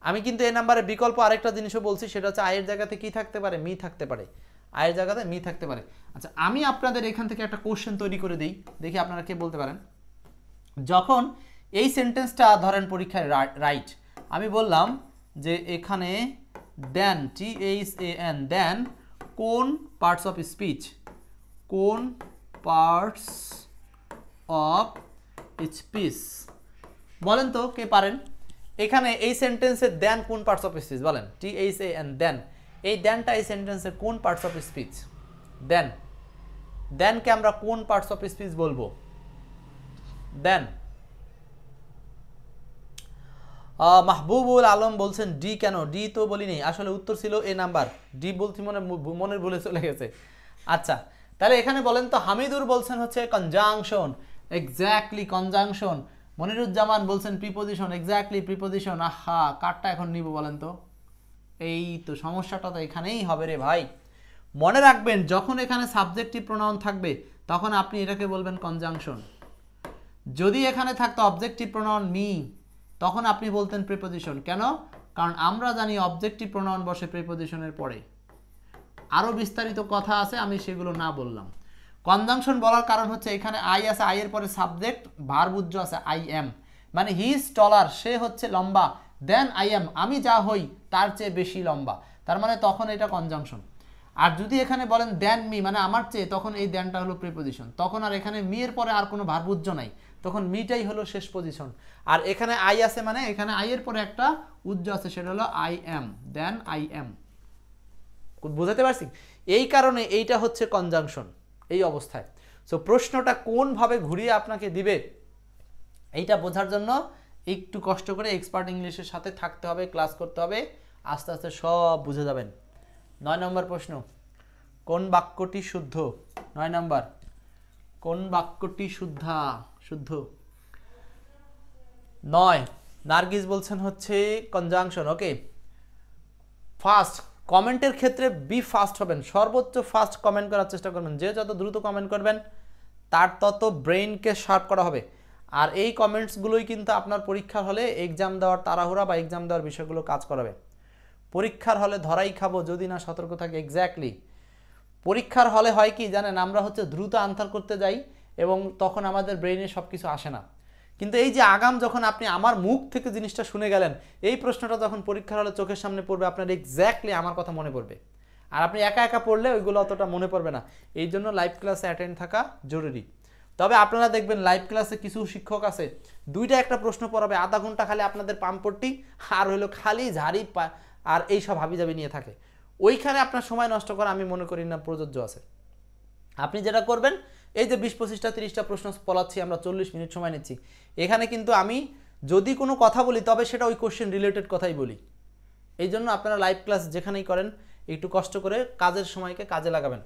আমি কিন্তু এ নাম্বারের বিকল্প আরেকটা জিনিসও বলছি, সেটা হচ্ছে আয়ের জায়গাতে কি থাকতে পারে, মি থাকতে পারে, আয়ের জায়গাতে মি থাকতে পারে। আচ্ছা আমি আপনাদের এখান থেকে একটা কোশ্চেন তৈরি করে দিই, দেখি আপনারা কে বলতে পারেন। যখন এই সেন্টেন্সটা ধরেন পরীক্ষায় রাইট, আমি বললাম যে এখানে দেন THAN দেন কোন পার্টস অফ স্পিচ, কোন পার্টস অফ স্পিচ, বলেন তো কে পারেন? এখানে এই সেন্টেন্সে দেন কোন পার্টস অফ স্পিচ বলেন, THAN দেন, এই দেনটা এই সেন্টেন্সের কোন পার্টস অফ স্পিচ? দেন, দেনকে আমরা কোন পার্টস অফ স্পিচ বলবো? দেন মাহবুবুল আলম বলছেন ডি, কেন ডি তো বলিনি, আসলে উত্তর ছিল এ নাম্বার, ডি বলছি মনের ভুলে চলে গেছে। আচ্ছা তাহলে এখানে বলেন তো, হামিদুর বলছেন হচ্ছে কনজাংশন, এক্স্যাক্টলি কনজাংশন। মনিরুজ্জামান বলছেন প্রিপোজিশন, এক্স্যাক্টলি প্রিপোজিশন। আহা কারটা এখন নিব বলেন তো? এই তো সমস্যাটা তো এখানেই হবে রে ভাই। মনে রাখবেন যখন এখানে সাবজেক্টিভ প্রোনাউন থাকবে তখন আপনি এটাকে বলবেন কনজাংশন। যদি এখানে থাকতো অবজেক্টিভ প্রোনাউন মি তখন আপনি বলতেন প্রিপোজিশন। কেন? কারণ আমরা জানি অবজেক্টিভ প্রোনাউন বসে প্রিপোজিশনের পরে। আরও বিস্তারিত কথা আছে, আমি সেগুলো না বললাম। কনজাংশন বলার কারণ হচ্ছে এখানে আই আছে, আই এর পরে সাবজেক্ট ভার্ব উজ্জ আছে আই এম, মানে হি ইজ টলার, সে হচ্ছে লম্বা, দেন আই এম, আমি যা হই তার চেয়ে বেশি লম্বা, তার মানে তখন এটা কনজাংশন। আর যদি এখানে বলেন দেন মি মানে আমার চেয়ে, তখন এই দেনটা হলো প্রিপোজিশন। তখন আর এখানে মি এর পরে আর কোনো ভার্ব উজ্জ নাই, তখন মিটাই হলো শেষ পজিশন। আর এখানে আই আছে মানে এখানে আই এর পরে একটা উজ্জ আছে, সেটা হলো I am, then I am. বুঝাতে পারছি? এই কারণে এইটা হচ্ছে কনজাংশন এই অবস্থায়। সো প্রশ্নটা কোনভাবে ঘুরিয়ে আপনাকে দিবে এইটা বোঝার জন্য একটু কষ্ট করে এক্সপার্ট ইংলিশের সাথে থাকতে হবে, ক্লাস করতে হবে, আস্তে আস্তে সব বুঝে যাবেন। 9 নম্বর প্রশ্ন, কোন বাক্যটি শুদ্ধ? 9 নম্বর, কোন বাক্যটি শুদ্ধ? 9 নার্গিস বলছেন হচ্ছে কনজাংশন। ওকে, ফার্স্ট কমেন্টের ক্ষেত্রে বি ফাস্ট হবেন, সর্বোচ্চ ফাস্ট কমেন্ট করার চেষ্টা করবেন। যে যত দ্রুত কমেন্ট করবেন তার তত ব্রেইনকে শার্প করা হবে। আর এই কমেন্টসগুলোই কিন্তু আপনার পরীক্ষার হলে এক্সাম দেওয়ার তাড়াহুড়া বা এক্সাম দেওয়ার বিষয়গুলো কাজ করাবে। পরীক্ষার হলে ধরাই খাবো যদি না সতর্ক থাকে। এক্স্যাক্টলি পরীক্ষার হলে হয় কি জানেন, আমরা হচ্ছে দ্রুত আনসার করতে যাই এবং তখন আমাদের ব্রেইনে সব কিছু আসে না। কিন্তু এই যে আগাম যখন আপনি আমার মুখ থেকে জিনিসটা শুনে গেলেন, এই প্রশ্নটা যখন পরীক্ষার হলে চোখের সামনে পড়বে আপনার এক্স্যাক্টলি আমার কথা মনে পড়বে। আর আপনি একা একা পড়লে ওইগুলো অতটা মনে পড়বে না। এই জন্য লাইভ ক্লাসে অ্যাটেন্ড থাকা জরুরি। তবে আপনারা দেখবেন লাইভ ক্লাসে কিছু শিক্ষক আছে 2টা একটা প্রশ্ন পড়াবে, আধা ঘন্টা খালি আপনাদের পাম্পটি আর হলো খালি ঝাড়ি আর এইসব হাবিজাবি নিয়ে থাকে। ওইখানে আপনার সময় নষ্ট করা আমি মনে করি না প্রযোজ্য আছে। আপনি যেটা করবেন, এই যে 20, 25টা 30টা প্রশ্ন পড়াচ্ছি আমরা, 40 মিনিট সময় নিচ্ছি, এখানে কিন্তু আমি যদি কোনো কথা বলি তবে সেটা ওই কোশ্চেন রিলেটেড কথাই বলি। এই জন্য আপনারা লাইভ ক্লাস যেখানেই করেন একটু কষ্ট করে কাজের সময়কে কাজে লাগাবেন।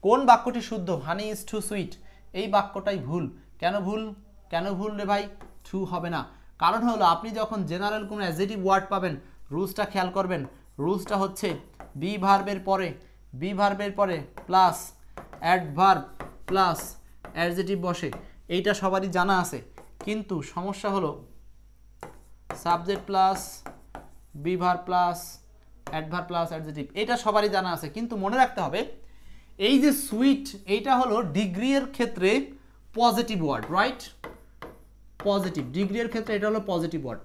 কোন বাক্যটি শুদ্ধ? হানি ইজ টু সুইট, এই বাক্যটাই ভুল। কেন ভুল রে ভাই? ট্রু হবে না। কারণ হলো আপনি যখন জেনারেল কোনো অ্যাডজেক্টিভ ওয়ার্ড পাবেন, রুলসটা খেয়াল করবেন। রুলসটা হচ্ছে বি ভার্বের পরে প্লাস অ্যাডভার্ব প্লাস অ্যাডজেক্টিভ বসে, এইটা সবারই জানা আছে। কিন্তু সমস্যা হলো subject plus be verb plus adverb plus adjective, এটা সবারই জানা আছে। কিন্তু মনে রাখতে হবে এই যে সুইট, এইটা হলো ডিগ্রি এর ক্ষেত্রে পজিটিভ ওয়ার্ড, রাইট? পজিটিভ, ডিগ্রির ক্ষেত্রে এটা হলো পজিটিভ ওয়ার্ড।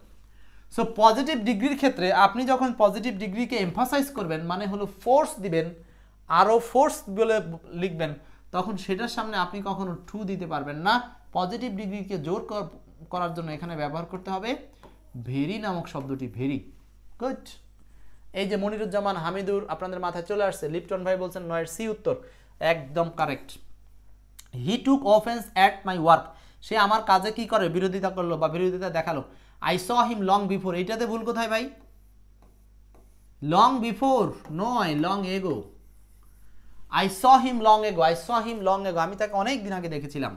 সো পজিটিভ ডিগ্রির ক্ষেত্রে আপনি যখন পজিটিভ ডিগ্রিকে এমফাসাইজ করবেন, মানে হলো ফোর্স দিবেন, আরও ফোর্স বলে লিখবেন, তখন সেটার সামনে আপনি কখনো টু দিতে পারবেন না। পজিটিভ ডিগ্রিকে জোর করার জন্য এখানে ব্যবহার করতে হবে ভেরি নামক শব্দটি, ভেরি গুড। এই যে মনিরুজ্জামান হামিদুর আপনাদের মাথায় চলে আসছে, লিপটন ভাই বলছেন 9 এর সি উত্তর, একদম correct. He took offence at my work, সে আমার কাজে কি করে, বিরোধিতা করলো বা বিরোধিতা দেখালো। I saw him long before, এইটাতে ভুল কোথায় ভাই? লং বিফোর নয়, long ago. I saw him long ago, I saw him long ago, আমি তাকে অনেক দিন আগে দেখেছিলাম।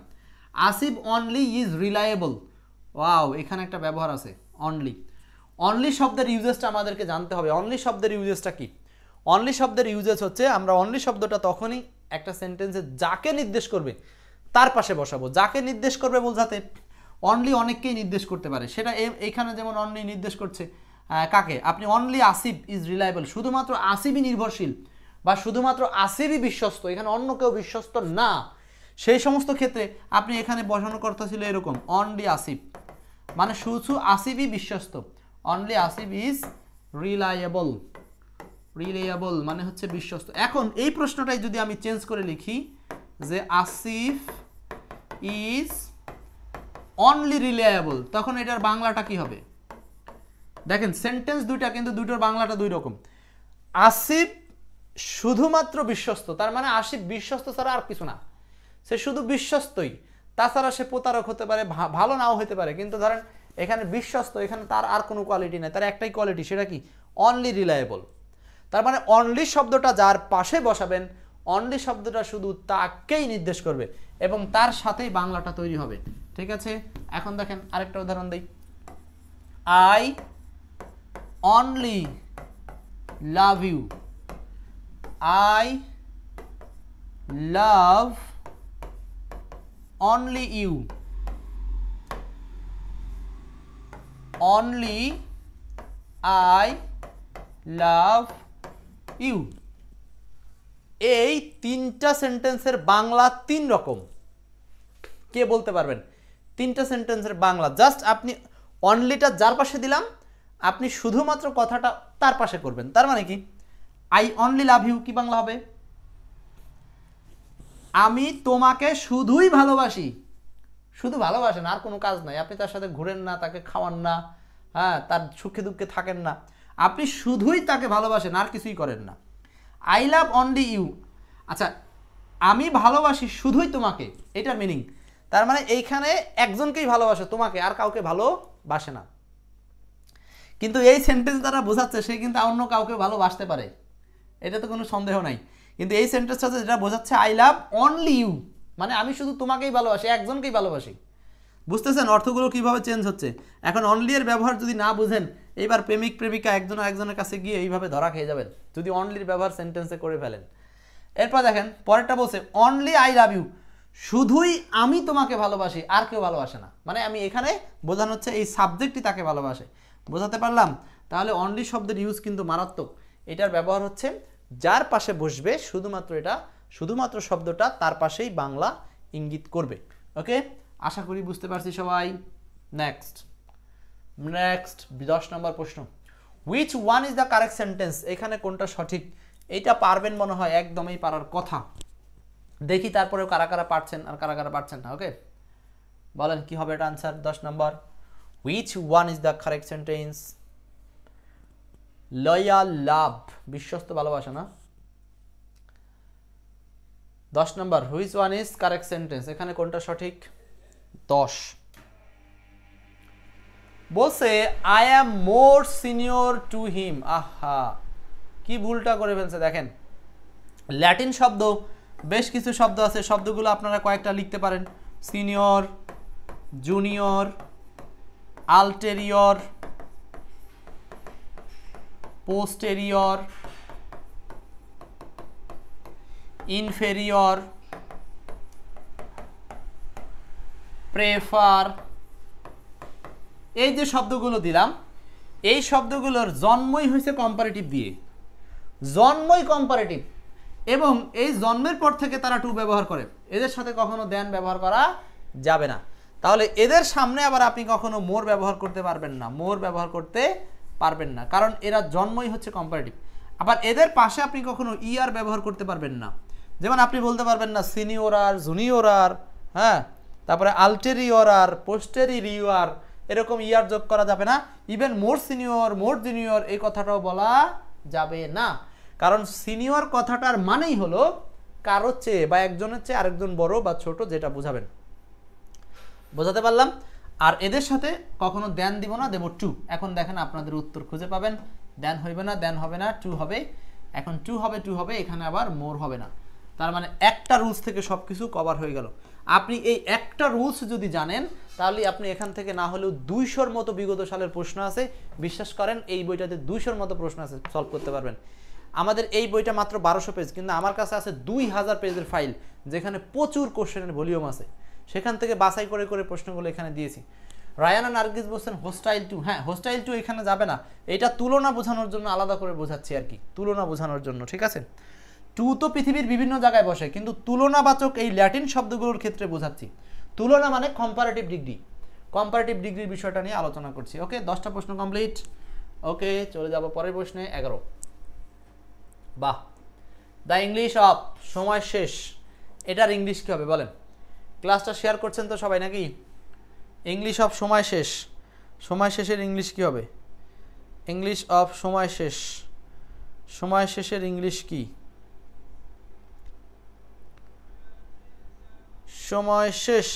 Asif only is reliable, wow, এখানে একটা ব্যবহার আছে অনলি। অনলি শব্দের ইউজেসটা আমাদেরকে জানতে হবে। অনলি শব্দের ইউজেসটা কি? অনলি শব্দের ইউজেস হচ্ছে, আমরা অনলি শব্দটা তখনই একটা সেন্টেন্সে যাকে নির্দেশ করবে তার পাশে বসাবো। যাকে নির্দেশ করবে বোঝাতে অনলি অনেককেই নির্দেশ করতে পারে, সেটা এখানে যেমন অনলি নির্দেশ করছে কাকে? আপনি অনলি আসিফ ইজ রিলায়েবল, শুধুমাত্র আসিফই নির্ভরশীল বা শুধুমাত্র আসিফই বিশ্বস্ত, এখানে অন্য কেউ বিশ্বস্ত না। সেই সমস্ত ক্ষেত্রে আপনি এখানে বসানোর কথা ছিল এরকম, অনলি আসিফ, মানে শুধু আসিফই বিশ্বস্ত। Only Asif is reliable, reliable মানে হচ্ছে বিশ্বস্ত। এখন এই প্রশ্নটাই যদি আমি চেঞ্জ করে লিখি যে আসিফ ইজ অনলি রিলায়েবল, তখন এটার বাংলাটা কি হবে? দেখেন সেন্টেন্স দুইটা, কিন্তু দুটোর বাংলাটা দুই রকম। আসিফ শুধুমাত্র বিশ্বস্ত, তার মানে আসিফ বিশ্বস্ত ছাড়া আর কিছু না, সে শুধু বিশ্বস্তই, তাছাড়া সে প্রতারক হতে পারে, ভালো নাও হতে পারে, কিন্তু ধরেন এখানে বিশ্বস্ত, এখানে তার আর কোনো কোয়ালিটি নাই, তার একটাই কোয়ালিটি, সেটা কি? Only reliable. তার মানে অনলি শব্দটা যার পাশে বসাবেন, অনলি শব্দটা শুধু তাকেই নির্দেশ করবে এবং তার সাথেই বাংলাটা তৈরি হবে। ঠিক আছে, এখন দেখেন আরেকটা উদাহরণ দিই। I only love you, I love only you, only I love you. এই তিনটা সেন্টেন্সের বাংলা তিন রকম, কে বলতে পারবেন? তিনটা সেন্টেন্সের বাংলা, জাস্ট আপনি অনলিটা যার পাশে দিলাম, আপনি শুধুমাত্র কথাটা তার পাশে করবেন। তার মানে কি? আই অনলি লাভ ইউ কি বাংলা হবে? আমি তোমাকে শুধুই ভালোবাসি, শুধু ভালোবাসেন, আর কোনো কাজ নাই, আপনি তার সাথে ঘুরেন না, তাকে খাওয়ান না, হ্যাঁ, তার সুখে দুঃখে থাকেন না, আপনি শুধুই তাকে ভালোবাসেন, আর কিছুই করেন না। আই লাভ অনলি ইউ, আচ্ছা আমি ভালোবাসি শুধুই তোমাকে, এটার মিনিং। তার মানে এইখানে একজনকেই ভালোবাসে, তোমাকে, আর কাউকে ভালোবাসে না। কিন্তু এই সেন্টেন্স দ্বারা বোঝাচ্ছে সে কিন্তু অন্য কাউকে ভালোবাসতে পারে, এটা তো কোনো সন্দেহ নাই। কিন্তু এই সেন্টেন্সটা যেটা বোঝাচ্ছে আই লাভ অনলি ইউ, মানে আমি শুধু তোমাকেই ভালোবাসি, একজনকেই ভালোবাসি। বুঝতেছেন অর্থগুলো কিভাবে চেঞ্জ হচ্ছে? এখন অনলি এর ব্যবহার যদি না বুঝেন, এইবার প্রেমিক প্রেমিকা একজন একজনের কাছে গিয়ে এইভাবে ধরা খেয়ে যাবেন যদি অনলির ব্যবহার সেন্টেন্সে করে ফেলেন। এরপর দেখেন পরেরটা বলছে অনলি আই লাভ ইউ, শুধুই আমি তোমাকে ভালোবাসি, আর কেউ ভালোবাসে না, মানে আমি এখানে বোঝানো হচ্ছে এই সাবজেক্টই তাকে ভালোবাসে। বোঝাতে পারলাম? তাহলে অনলি শব্দের ইউজ কিন্তু মারাত্মক। এটার ব্যবহার হচ্ছে যার পাশে বসবে শুধুমাত্র এটা, শুধুমাত্র শব্দটা তার পাশেই বাংলা ইঙ্গিত করবে। ওকে, আশা করি বুঝতে পারছি সবাই। নেক্সট 10 নম্বর প্রশ্ন, which one is the correct sentence, এখানে কোনটা সঠিক? এটা পারবেন মনে হয়, একদমই পারার কথা। দেখি তারপরেও কারা কারা পারছেন আর কারা কারা পারছেন না। ওকে, বলেন কি হবে এটা আনসার? 10 নম্বর, which one is the correct sentence? Loyal love, বিশ্বস্ত ভালোবাসা না। 10 নম্বর, which one is correct sentence, এখানে কোনটা সঠিক? 10 বলছে I am more senior to him. আহা, কি ভুলটা করে ফেলছে দেখেন। ল্যাটিন শব্দ বেশ কিছু শব্দ আছে, শব্দগুলো আপনারা কয়েকটা লিখতে পারেন। Senior, junior, ulterior, posterior, inferior, prefer, এই যে শব্দগুলো দিলাম, এই শব্দগুলোর জন্মই হয়েছে কম্পারেটিভ দিয়ে, জন্মই কম্পারেটিভ, এবং এই জন্মের পর থেকে তারা টু ব্যবহার করে, এদের সাথে কখনো দেন ব্যবহার করা যাবে না। তাহলে এদের সামনে আবার আপনি কখনো মোর ব্যবহার করতে পারবেন না, মোর ব্যবহার করতে পারবেন না, কারণ এরা জন্মই হচ্ছে কম্পারেটিভ। আবার এদের পাশে আপনি কখনো ইয়ার ব্যবহার করতে পারবেন না, যেমন আপনি বলতে পারবেন না সিনিয়র আর জুনিয়র আর, হ্যাঁ, তারপরে আলটেরিয়র আর পোস্টেরিয়র, এরকম ইয়ার যোগ করা যাবে না। ইভেন মোর সিনিয়র, মোর জুনিয়র এই কথাটাও বলা যাবে না, কারণ সিনিয়র কথাটার মানেই হলো কারোর চেয়ে বা একজনের চেয়ে আরেকজন বড় বা ছোট, যেটা বুঝাবেন। বোঝাতে পারলাম? আর এদের সাথে কখনো দেন দিব না, দেব টু। এখন দেখেন আপনাদের উত্তর খুঁজে পাবেন, দেন হইবে না, দেন হবে না, টু হবে। এখন টু হবে, টু হবে, এখানে আবার মোর হবে না। তার মানে একটা রুলস থেকে সব কিছু কভার হয়ে গেল। আপনি এই একটা রুলস যদি জানেন, তাহলে আপনি এখান থেকে না হলেও 200-র মতো বিগত সালের প্রশ্ন আছে, বিশ্বাস করেন এই বইটাতে 200-র মতো প্রশ্ন আছে, সলভ করতে পারবেন। আমাদের এই বইটা মাত্র 1200 পেজ, কিন্তু আমার কাছে আছে 2000 পেজের ফাইল, যেখানে প্রচুর কোশ্চেনের ভলিউম আছে, সেখান থেকে বাছাই করে করে প্রশ্নগুলো এখানে দিয়েছি। রায়ানা নার্গিস বলছেন হোস্টাইল টু, হ্যাঁ হোস্টাইল টু এখানে যাবে না, এটা তুলনা বোঝানোর জন্য আলাদা করে বোঝাচ্ছি আর কি, তুলনা বোঝানোর জন্য, ঠিক আছে। টু তো পৃথিবীর বিভিন্ন জায়গায় বসে, কিন্তু তুলনাবাচক এই ল্যাটিন শব্দগুলোর ক্ষেত্রে বোঝাচ্ছি। তুলনা মানে কম্পারেটিভ ডিগ্রি, কম্পারেটিভ ডিগ্রির বিষয়টা নিয়ে আলোচনা করছি। ওকে, 10টা প্রশ্ন কমপ্লিট। ওকে, চলে যাব পরের প্রশ্নে। 11। বাহ, দ্য ইংলিশ অফ সময় শেষ, এটার ইংলিশ কী হবে বলেন? ক্লাসটা শেয়ার করছেন তো সবাই নাকি? ইংলিশ অফ সময় শেষ, সময় শেষের ইংলিশ কী হবে? ইংলিশ অফ সময় শেষ, সময় শেষের ইংলিশ কি? সময় শেষ,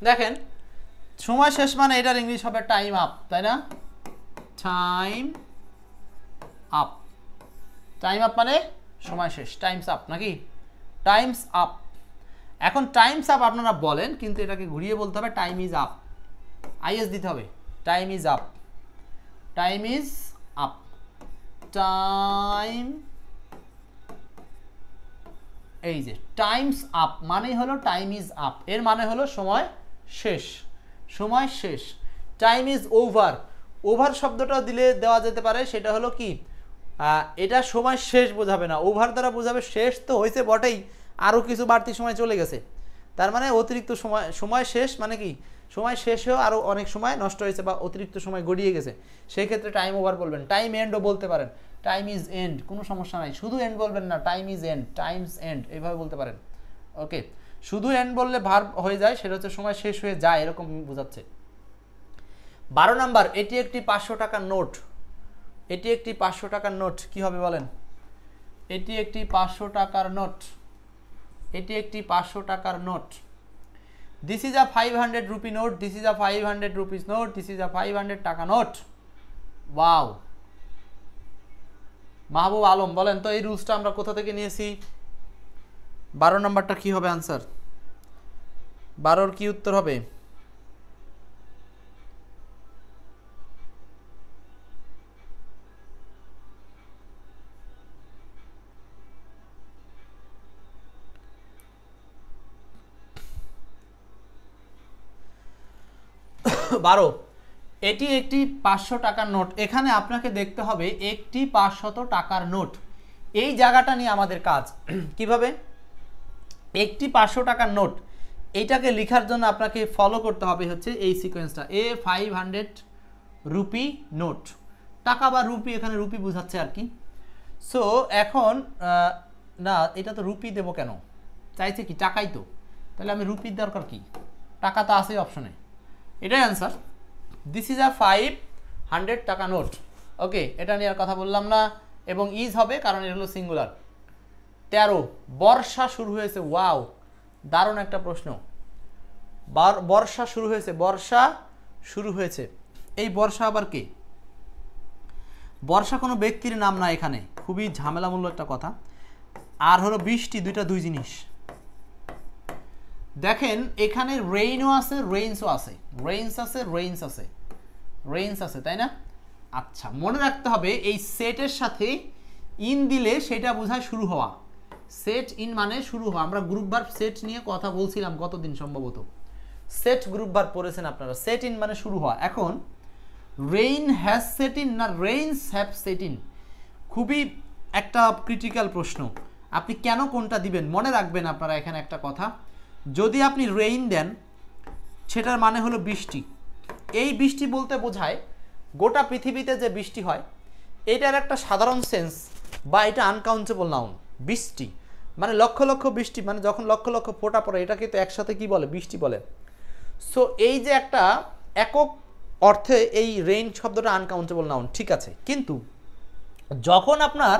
দেখেন সময় শেষ মানে এটার ইংলিশ হবে টাইম আপ, তাই না? টাইম আপ, টাইম আপ মানে সময় শেষ, টাইমস আপ নাকি? Times up. এখন টাইমস আপ আপনারা বলেন, কিন্তু এটাকে ঘুরিয়ে বলতে হবে টাইম ইজ আপ, আইএস দিতে হবে। Time is up, time is up, time, এই যে টাইমস আপ মানেই হলো টাইম ইজ আপ, এর মানে হলো সময় শেষ, সময় শেষ। টাইম ইজ ওভার, ওভার শব্দটা দিলে দেওয়া যেতে পারে, সেটা হলো কি, এটা সময় শেষ বোঝাবে না, ওভার দ্বারা বোঝাবে শেষ তো হয়েছে বটেই, আরও কিছু বাড়তি সময় চলে গেছে, তার মানে অতিরিক্ত সময়, সময় শেষ মানে কি, সময় শেষ হয়েও আরও অনেক সময় নষ্ট হয়েছে বা অতিরিক্ত সময় গড়িয়ে গেছে, সেই ক্ষেত্রে টাইম ওভার বলবেন। টাইম এন্ডও বলতে পারেন, টাইম ইজ এন্ড, কোনো সমস্যা নাই, শুধু এন্ড বলবেন না, time is end, times end এইভাবে বলতে পারেন। ওকে, শুধু এন্ড বললে ভার্ব হয়ে যায়, সেটা হচ্ছে সময় শেষ হয়ে যায়, এরকম বোঝাচ্ছে। 12 নাম্বার, এটি একটি 500 টাকার নোট, এটি একটি 500 টাকার নোট, কি হবে বলেন? এটি একটি 500 টাকার নোট, এটি একটি 500 টাকার note. This is a 500 rupee note, this is a 500 rupees note, this is a 500 টাকা নোট। ওয়াও, মাহবুব আলম বলেন তো এই রুলসটা আমরা কোথা থেকে নিয়েছি? 12 নাম্বারটা কি হবে আনসার? 12-র কি উত্তর হবে? বারো, এটি একটি 500 টাকার নোট। এখানে আপনাকে দেখতে হবে একটি 500 টাকার নোট, এই জায়গাটা নিয়ে আমাদের কাজ। কিভাবে? একটি 500 টাকার নোট, এইটাকে লেখার জন্য আপনাকে ফলো করতে হবে হচ্ছে এই সিকোয়েন্সটা, এ 500 রুপি নোট, টাকা বা রুপি, এখানে রুপি বোঝাচ্ছে আর কি। সো এখন না, এটা তো রুপি দেবো কেন, চাইছে কি টাকাই তো, তাহলে আমি রুপির দরকার কি, টাকা তো আসেই অপশনে, এটাই অ্যান্সার। দিস ইজ আ 500 টাকা নোট। ওকে, এটা নিয়ে আর কথা বললাম না, এবং ইজ হবে কারণ এটা হলো সিঙ্গুলার। 13, বর্ষা শুরু হয়েছে। ওয়াও, দারুণ একটা প্রশ্ন। বর্ষা শুরু হয়েছে, বর্ষা শুরু হয়েছে, এই বর্ষা আবার কে? বর্ষা কোনো ব্যক্তির নাম না, এখানে খুবই ঝামেলামূলক একটা কথা। আর হলো বৃষ্টি, দুইটা দুই জিনিস। দেখেন এখানে রেইনও আছে, রেইনসও আছে, রেইনস আছে, রেইনস আছে, রেইনস আছে, তাই না? আচ্ছা, মনে রাখতে হবে এই সেটের সাথে ইন দিলে সেটা বোঝায় শুরু হওয়া, সেট ইন মানে শুরু হওয়া। আমরা গ্রুপ ভার্ব সেট নিয়ে কথা বলছিলাম কতদিন, সম্ভবত সেট গ্রুপ ভার্ব পড়েছেন আপনারা। সেট ইন মানে শুরু হওয়া। এখন রেইন হ্যাজ সেট ইন না রেইনস হ্যাভ সেট ইন, খুবই একটা ক্রিটিক্যাল প্রশ্ন। আপনি কেন কোনটা দিবেন মনে রাখবেন আপনারা এখানে একটা কথা, যদি আপনি রেইন দেন সেটার মানে হলো বৃষ্টি। এই বৃষ্টি বলতে বোঝায় গোটা পৃথিবীতে যে বৃষ্টি হয় এটার একটা সাধারণ সেন্স বা এটা আনকাউন্টেবল নাউন। বৃষ্টি মানে লক্ষ লক্ষ বৃষ্টি, মানে যখন লক্ষ লক্ষ ফোঁটা পড়ে এটাকে তো একসাথে কি বলে, বৃষ্টি বলে। সো এই যে একটা একক অর্থে এই রেইন শব্দটা আনকাউন্টেবল নাউন, ঠিক আছে। কিন্তু যখন আপনার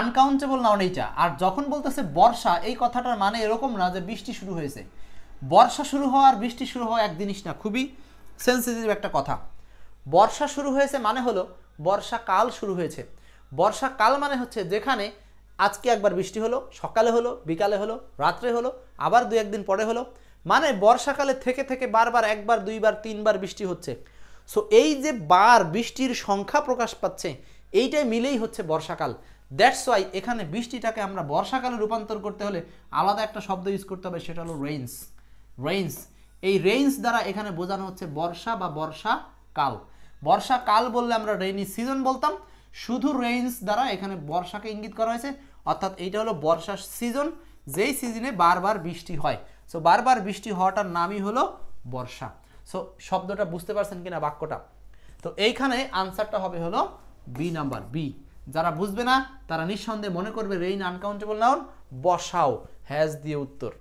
আনকাউন্টেবল নাউন এইটা, আর যখন বলতেছে বর্ষা, এই কথাটার মানে এরকম না যে বৃষ্টি শুরু হয়েছে। বর্ষা শুরু হওয়া আর বৃষ্টি শুরু হওয়া এক জিনিস না, খুবই সেন্সিটিভ একটা কথা। বর্ষা শুরু হয়েছে মানে হলো বর্ষাকাল শুরু হয়েছে। বর্ষাকাল মানে হচ্ছে যেখানে আজকে একবার বৃষ্টি হলো, সকালে হলো, বিকালে হলো, রাত্রে হলো, আবার 2-1 দিন পরে হলো, মানে বর্ষাকালে থেকে থেকে বারবার একবার, দুইবার, তিনবার বৃষ্টি হচ্ছে। সো এই যে বার বৃষ্টির সংখ্যা প্রকাশ পাচ্ছে এইটাই মিলেই হচ্ছে বর্ষাকাল। দ্যাটস ওয়াই এখানে বৃষ্টিটাকে আমরা বর্ষাকালে রূপান্তর করতে হলে আলাদা একটা শব্দ ইউজ করতে হবে, সেটা হলো রেইনস। রেইনস, এই রেইনস দ্বারা এখানে বোঝানো হচ্ছে বর্ষা বা বর্ষাকাল। বর্ষাকাল বললে আমরা রেইনি সিজন বলতাম, শুধু রেইনস দ্বারা এখানে বর্ষাকে ইঙ্গিত করা হয়েছে, অর্থাৎ এইটা হলো বর্ষা সিজন, যেই সিজনে বারবার বৃষ্টি হয়। সো বারবার বৃষ্টি হওয়াটার নামই হলো বর্ষা। সো শব্দটা বুঝতে পারছেন কিনা বাক্যটা? তো এইখানে আনসারটা হবে হলো বি নাম্বার, বি। যারা বুঝবে না তারা নিঃসন্দেহে মনে করবে রেইন আনকাউন্টেবল নাউন, বসাও হ্যাজ দিয়ে উত্তর।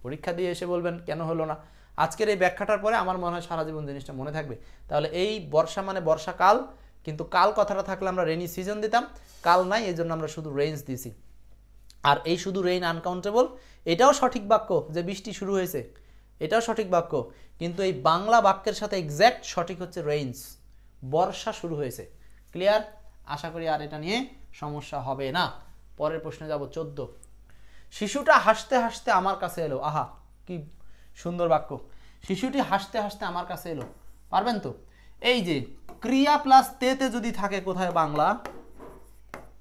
পরীক্ষা দিয়ে এসে বলবেন কেন হলো না। আজকের এই ব্যাখ্যাটার পরে আমার মনে হয় সারা জীবন জিনিসটা মনে থাকবে। তাহলে এই বর্ষা মানে বর্ষাকাল, কিন্তু কাল কথাটা থাকলে আমরা রেইনি সিজন দিতাম, কাল নাই এই জন্য আমরা শুধু রেইনস দিছি। আর এই শুধু রেইন আনকাউন্টেবল এটাও সঠিক বাক্য যে বৃষ্টি শুরু হয়েছে, এটাও সঠিক বাক্য, কিন্তু এই বাংলা বাক্যের সাথে এক্স্যাক্ট সঠিক হচ্ছে রেইনস, বর্ষা শুরু হয়েছে। ক্লিয়ার? আশা করি আর এটা নিয়ে সমস্যা হবে না। পরের প্রশ্নে যাব 14। শিশুটা হাসতে হাসতে আমার কাছে এলো। আহা কি সুন্দর বাক্য। শিশুটি হাসতে হাসতে আমার কাছে এলো, পারবেন তো? এই যে ক্রিয়া প্লাস তেতে যদি থাকে কোথায় বাংলা,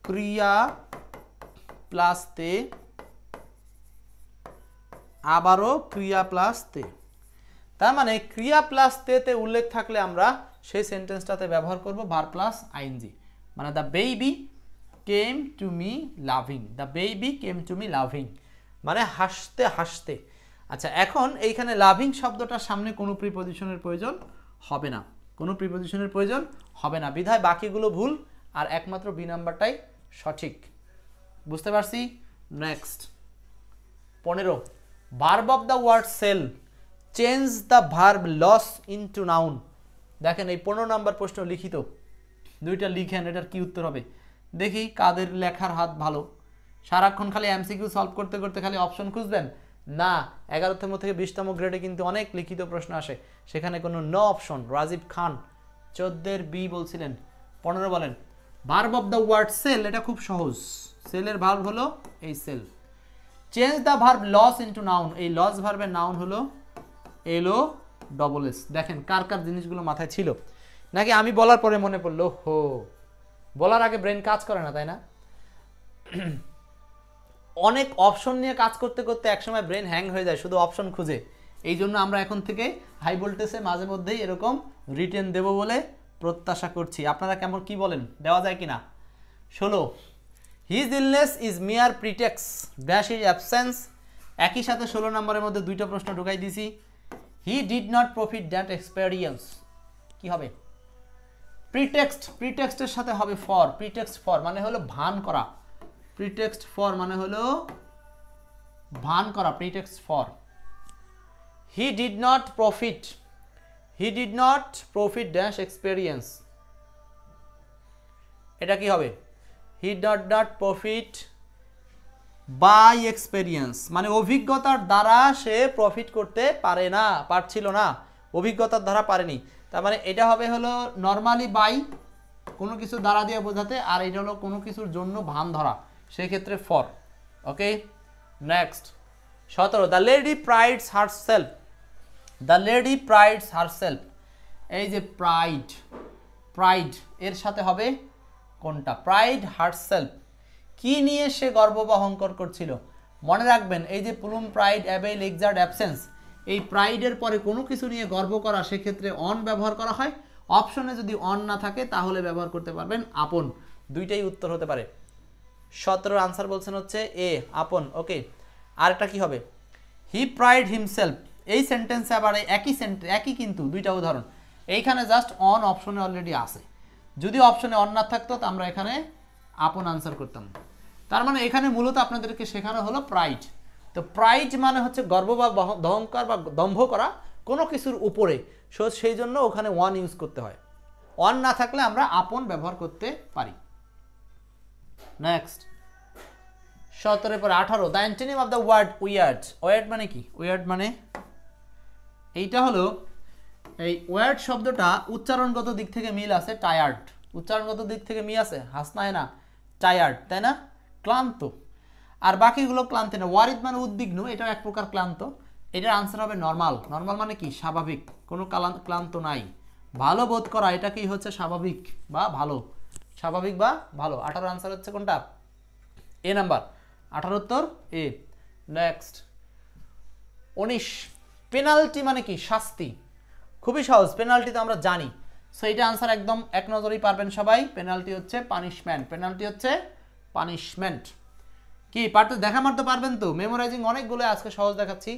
ক্রিয়া প্লাস তে, আবারও ক্রিয়া প্লাস তে, তার মানে ক্রিয়া প্লাস তেতে উল্লেখ থাকলে আমরা সেই সেন্টেন্সটাতে ব্যবহার করব ভার্ব প্লাস আইএনজি। মানে the baby came to me loving, the baby came to me loving, মানে হাসতে হাসতে। আচ্ছা, এখন এইখানে লাভিং শব্দটার সামনে কোনো প্রিপজিশনের প্রয়োজন হবে না, কোনো প্রিপজিশনের প্রয়োজন হবে না, বিধায় বাকিগুলো ভুল আর একমাত্র বি নাম্বারটাই সঠিক। বুঝতে পারছি? Next 15, verb of the word sell change the verb lose into noun. দেখেন এই 15 নাম্বার প্রশ্ন লিখিত, দুইটা লিখেন, এটার কি উত্তর হবে দেখি। কাদের লেখার হাত ভালো? সারাক্ষণ খালি এমসিকিউ সলভ করতে করতে খালি অপশন খুঁজবেন না। 11তম থেকে 20তম গ্রেডে কিন্তু অনেক লিখিত প্রশ্ন আসে, সেখানে কোনো no option. Rajib Khan 14 B বলছিলেন। 15 বলেন verb of the word sell, এটা খুব সহজ। সেলের ভার্ব হলো এই sell. Change the verb lose into noun, এই লস ভার্বের নাউন হলো এলো ডবল এস। দেখেন কার কার জিনিসগুলো মাথায় ছিল, নাকি আমি বলার পরে মনে পড়লো? হো, বলার আগে ব্রেন কাজ করে না, তাই না? অনেক অপশন নিয়ে কাজ করতে করতে একসময় ব্রেন হ্যাং হয়ে যায় শুধু অপশন খুঁজে। এই জন্য আমরা এখন থেকে হাই ভোল্টেজে মাঝে মধ্যেই এরকম রিটেন দেব বলে প্রত্যাশা করছি। আপনারা কেমন কি বলেন, দেওয়া যায় কিনা? 16, হিজ ইলনেস ইজ মিয়ার প্রিটেক্স ড্যাশ ইজ অ্যাবসেন্স। একই সাথে 16 নম্বরের মধ্যে দুইটা প্রশ্ন ঢুকাই দিছি। হি did not profit that experience, কি হবে? প্রিটেক্সট, প্রিটেক্সটের সাথে হবে ফর। প্রিটেক্সট ফর মানে হলো ভান করা, প্রিটেক্সট ফর মানে হলো ভান করা, pretext for. He did not profit, he did not profit dash experience, এটা কি হবে? He did not profit by experience, মানে অভিজ্ঞতার দ্বারা সে প্রফিট করতে পারে না, পারছিল না, অভিজ্ঞতার দ্বারা পারেনি। তার মানে এটা হবে হলো নর্মালি বাই, কোনো কিছু দ্বারা দিয়ে বোঝাতে, আর এটা হলো কোনো কিছুর জন্য ভান ধরা, সেক্ষেত্রে for. Okay, next 17, the lady প্রাইডস herself, the lady প্রাইডস herself. এই যে প্রাইড, প্রাইড এর সাথে হবে কোনটা? প্রাইড হারসেলফ, কি নিয়ে সে গর্ব বা অহংকার করছিল? মনে রাখবেন এই যে plume, pride, able, exert, absence, এই প্রাইডের পরে কোনো কিছু নিয়ে গর্ব করা, সেক্ষেত্রে অন ব্যবহার করা হয়। অপশনে যদি অন না থাকে তাহলে ব্যবহার করতে পারবেন আপন, দুইটাই উত্তর হতে পারে। 17 আনসার বলছেন হচ্ছে এ আপন। ওকে, আরেকটা কি হবে? হি প্রাইড হিমসেলফ। এই সেন্টেন্সে আবার একই কিন্তু দুইটা উদাহরণ। এইখানে জাস্ট অন অপশনে অলরেডি আছে, যদি অপশনে অন না থাকতো তো আমরা এখানে আপন আনসার করতাম। তার মানে এখানে মূলত আপনাদেরকে শেখানো হলো প্রাইড। তো প্রাইড মানে হচ্ছে গর্ব বা অহংকার বা দম্ভ করা কোনো কিছুর উপরে, সেই জন্য ওখানে ওয়ান ইউজ করতে হয়। অন না থাকলে আমরা আপন ব্যবহার করতে পারি। নেক্সট 17 পর 18, the antonym of the word weird. Weird মানে কি? ওয়ার্ড মানে এইটা হলো, এই ওয়ার্ড শব্দটা উচ্চারণগত দিক থেকে মিল আছে টায়ার্ড, উচ্চারণগত দিক থেকে মিল আছে হাসনায় না টায়ার্ড, তাই না? ক্লান্ত। আর বাকিগুলো ক্লান্ত না। ওয়ারিদ মানে উদ্বিগ্ন, এটাও এক প্রকার ক্লান্ত। এটার আনসার হবে নর্মাল। নর্মাল মানে কি? স্বাভাবিক, কোনো ক্লান্ত নাই। ভালো বোধ করা, এটা কি হচ্ছে? স্বাভাবিক বা ভালো, স্বাভাবিক বা ভালো। 18 আনসার হচ্ছে কোনটা? এ নাম্বার, 18 উত্তর এ। নেক্সট 19, পেনাল্টি মানে কি? শাস্তি। খুবই সহজ, পেনাল্টি তো আমরা জানি। সো এটা আনসার একদম এক নজরেই পারবেন সবাই। পেনাল্টি হচ্ছে পানিশমেন্ট, পেনাল্টি হচ্ছে পানিশমেন্ট। কি পারতে দেখা মারতে পারবেন তো? মেমোরাইজিং অনেকগুলো আজকে সহজ দেখাচ্ছি।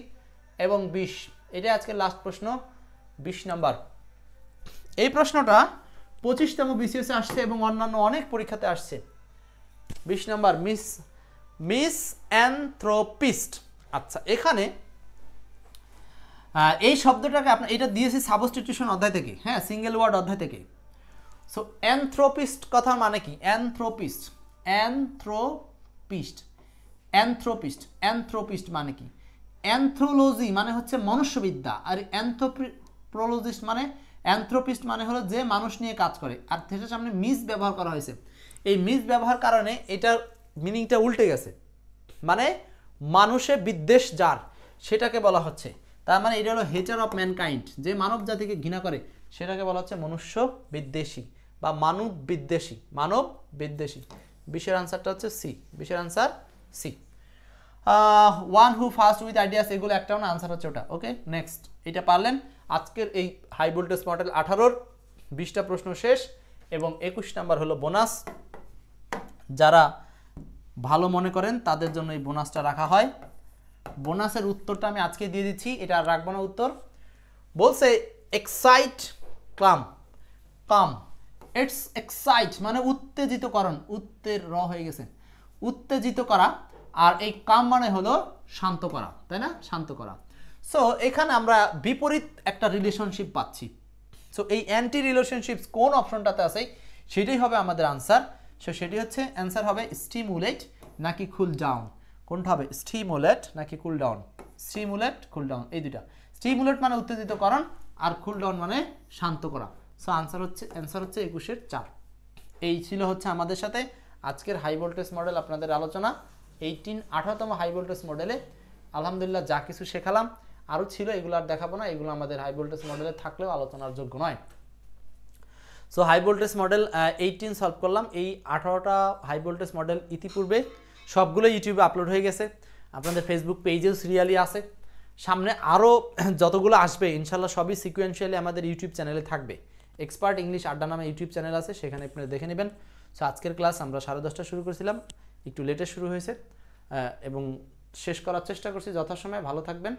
এবং 20, এটা আজকে লাস্ট প্রশ্ন, 20 নাম্বার। এই প্রশ্নটা 25তম বিসিএসে আসছে এবং অন্যান্য অনেক পরীক্ষাতে আসছে। 20 নাম্বার, মিস অ্যানথ্রোপিস্ট। আচ্ছা, এখানে এই শব্দটাকে আপনার এটা দিয়েছি সাবস্টিটিউশন অধ্যায় থেকে, হ্যাঁ, সিঙ্গেল ওয়ার্ড অধ্যায় থেকে। সো অ্যানথ্রোপিস্ট কথার মানে কি? অ্যানথ্রোপিস্ট, অ্যানথ্রোপিস্ট, অ্যানথ্রোপিস্ট, অ্যানথ্রোপিস্ট মানে কি? অ্যানথ্রোলজি মানে হচ্ছে মনুষ্যবিদ্যা, আর অ্যানথ্রোপোলজিস্ট মানে, অ্যানথ্রোপিস্ট মানে হলো যে মানুষ নিয়ে কাজ করে। আর সেটার সামনে মিস ব্যবহার করা হয়েছে। এই মিস ব্যবহার কারণে এটার মিনিংটা উল্টে গেছে, মানে মানুষে বিদ্বেষ যার, সেটাকে বলা হচ্ছে। তার মানে এটা হলো হেটার অফ ম্যানকাইন্ড, যে মানব জাতিকে ঘৃণা করে, সেটাকে বলা হচ্ছে মনুষ্য বিদ্বেষী বা মানব বিদ্বেষী, মানব বিদ্বেষী। 20-এর আনসারটা হচ্ছে সি, 20-এর answer C. One who first with ideas, এগুলো একটাও না, আনসার হচ্ছে ওটা। ওকে, নেক্সট এটা পারলেন। আজকের এই হাই ভোল্টেজ মডেল 18-র 20টা প্রশ্ন শেষ এবং 21 নাম্বার হলো বোনাস। যারা ভালো মনে করেন তাদের জন্য এই বোনাসটা রাখা হয়। বোনাসের উত্তরটা আমি আজকে দিয়ে দিচ্ছি, এটা আর রাখবো না উত্তর। বলছে excite calm, calm, it's excite মানে উত্তেজিতকরণ, উত্তের র হয়ে গেছে, উত্তেজিত করা। আর এই কাম মানে হলো শান্ত করা, তাই না? শান্ত করা। সো এখানে আমরা বিপরীত একটা রিলেশনশিপ পাচ্ছি। সো এই অ্যান্টি রিলেশনশিপস কোন অপশনটাতে আছে সেটাই হবে আমাদের আনসার। সো সেটি হচ্ছে অ্যান্সার হবে স্টিমুলেট নাকি কুল ডাউন। কোনটা হবে? স্টিমুলেট নাকি cool down? Stimulate, cool down, এই দুইটা। স্টিমুলেট মানে উত্তেজিতকরণ আর কুল ডাউন মানে শান্ত করা। সো অ্যান্সার হচ্ছে 21-এর 4। এই ছিল হচ্ছে আমাদের সাথে আজকের হাই ভোল্টেজ মডেল আপনাদের আলোচনা। 18তম হাই ভোল্টেজ মডেলে আলহামদুলিল্লাহ যা কিছু শেখালাম, আরও ছিল, এগুলো আর দেখাবো না, এগুলো আমাদের হাই ভোল্টেজ মডেলে থাকলেও আলোচনার যোগ্য নয়। So high voltage model 18 solve করলাম। এই 18টা হাই ভোল্টেজ মডেল ইতিপূর্বে সবগুলো ইউটিউবে আপলোড হয়ে গেছে, আপনাদের ফেসবুক পেজেও সিরিয়ালি আছে। সামনে আরও যতগুলো আসবে ইনশাল্লাহ সবই সিকুয়েন্সিয়ালি আমাদের ইউটিউব চ্যানেলে থাকবে। এক্সপার্ট ইংলিশ আড্ডা নামে ইউটিউব চ্যানেল আছে, সেখানে আপনারা দেখে নেবেন। সো আজকের ক্লাস আমরা 10:30 শুরু করেছিলাম, একটু লেটে শুরু হয়েছে এবং শেষ করার চেষ্টা করছি যথাসময়ে। ভালো থাকবেন।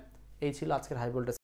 এই ছিল আজকের হাই ভোল্টেজ।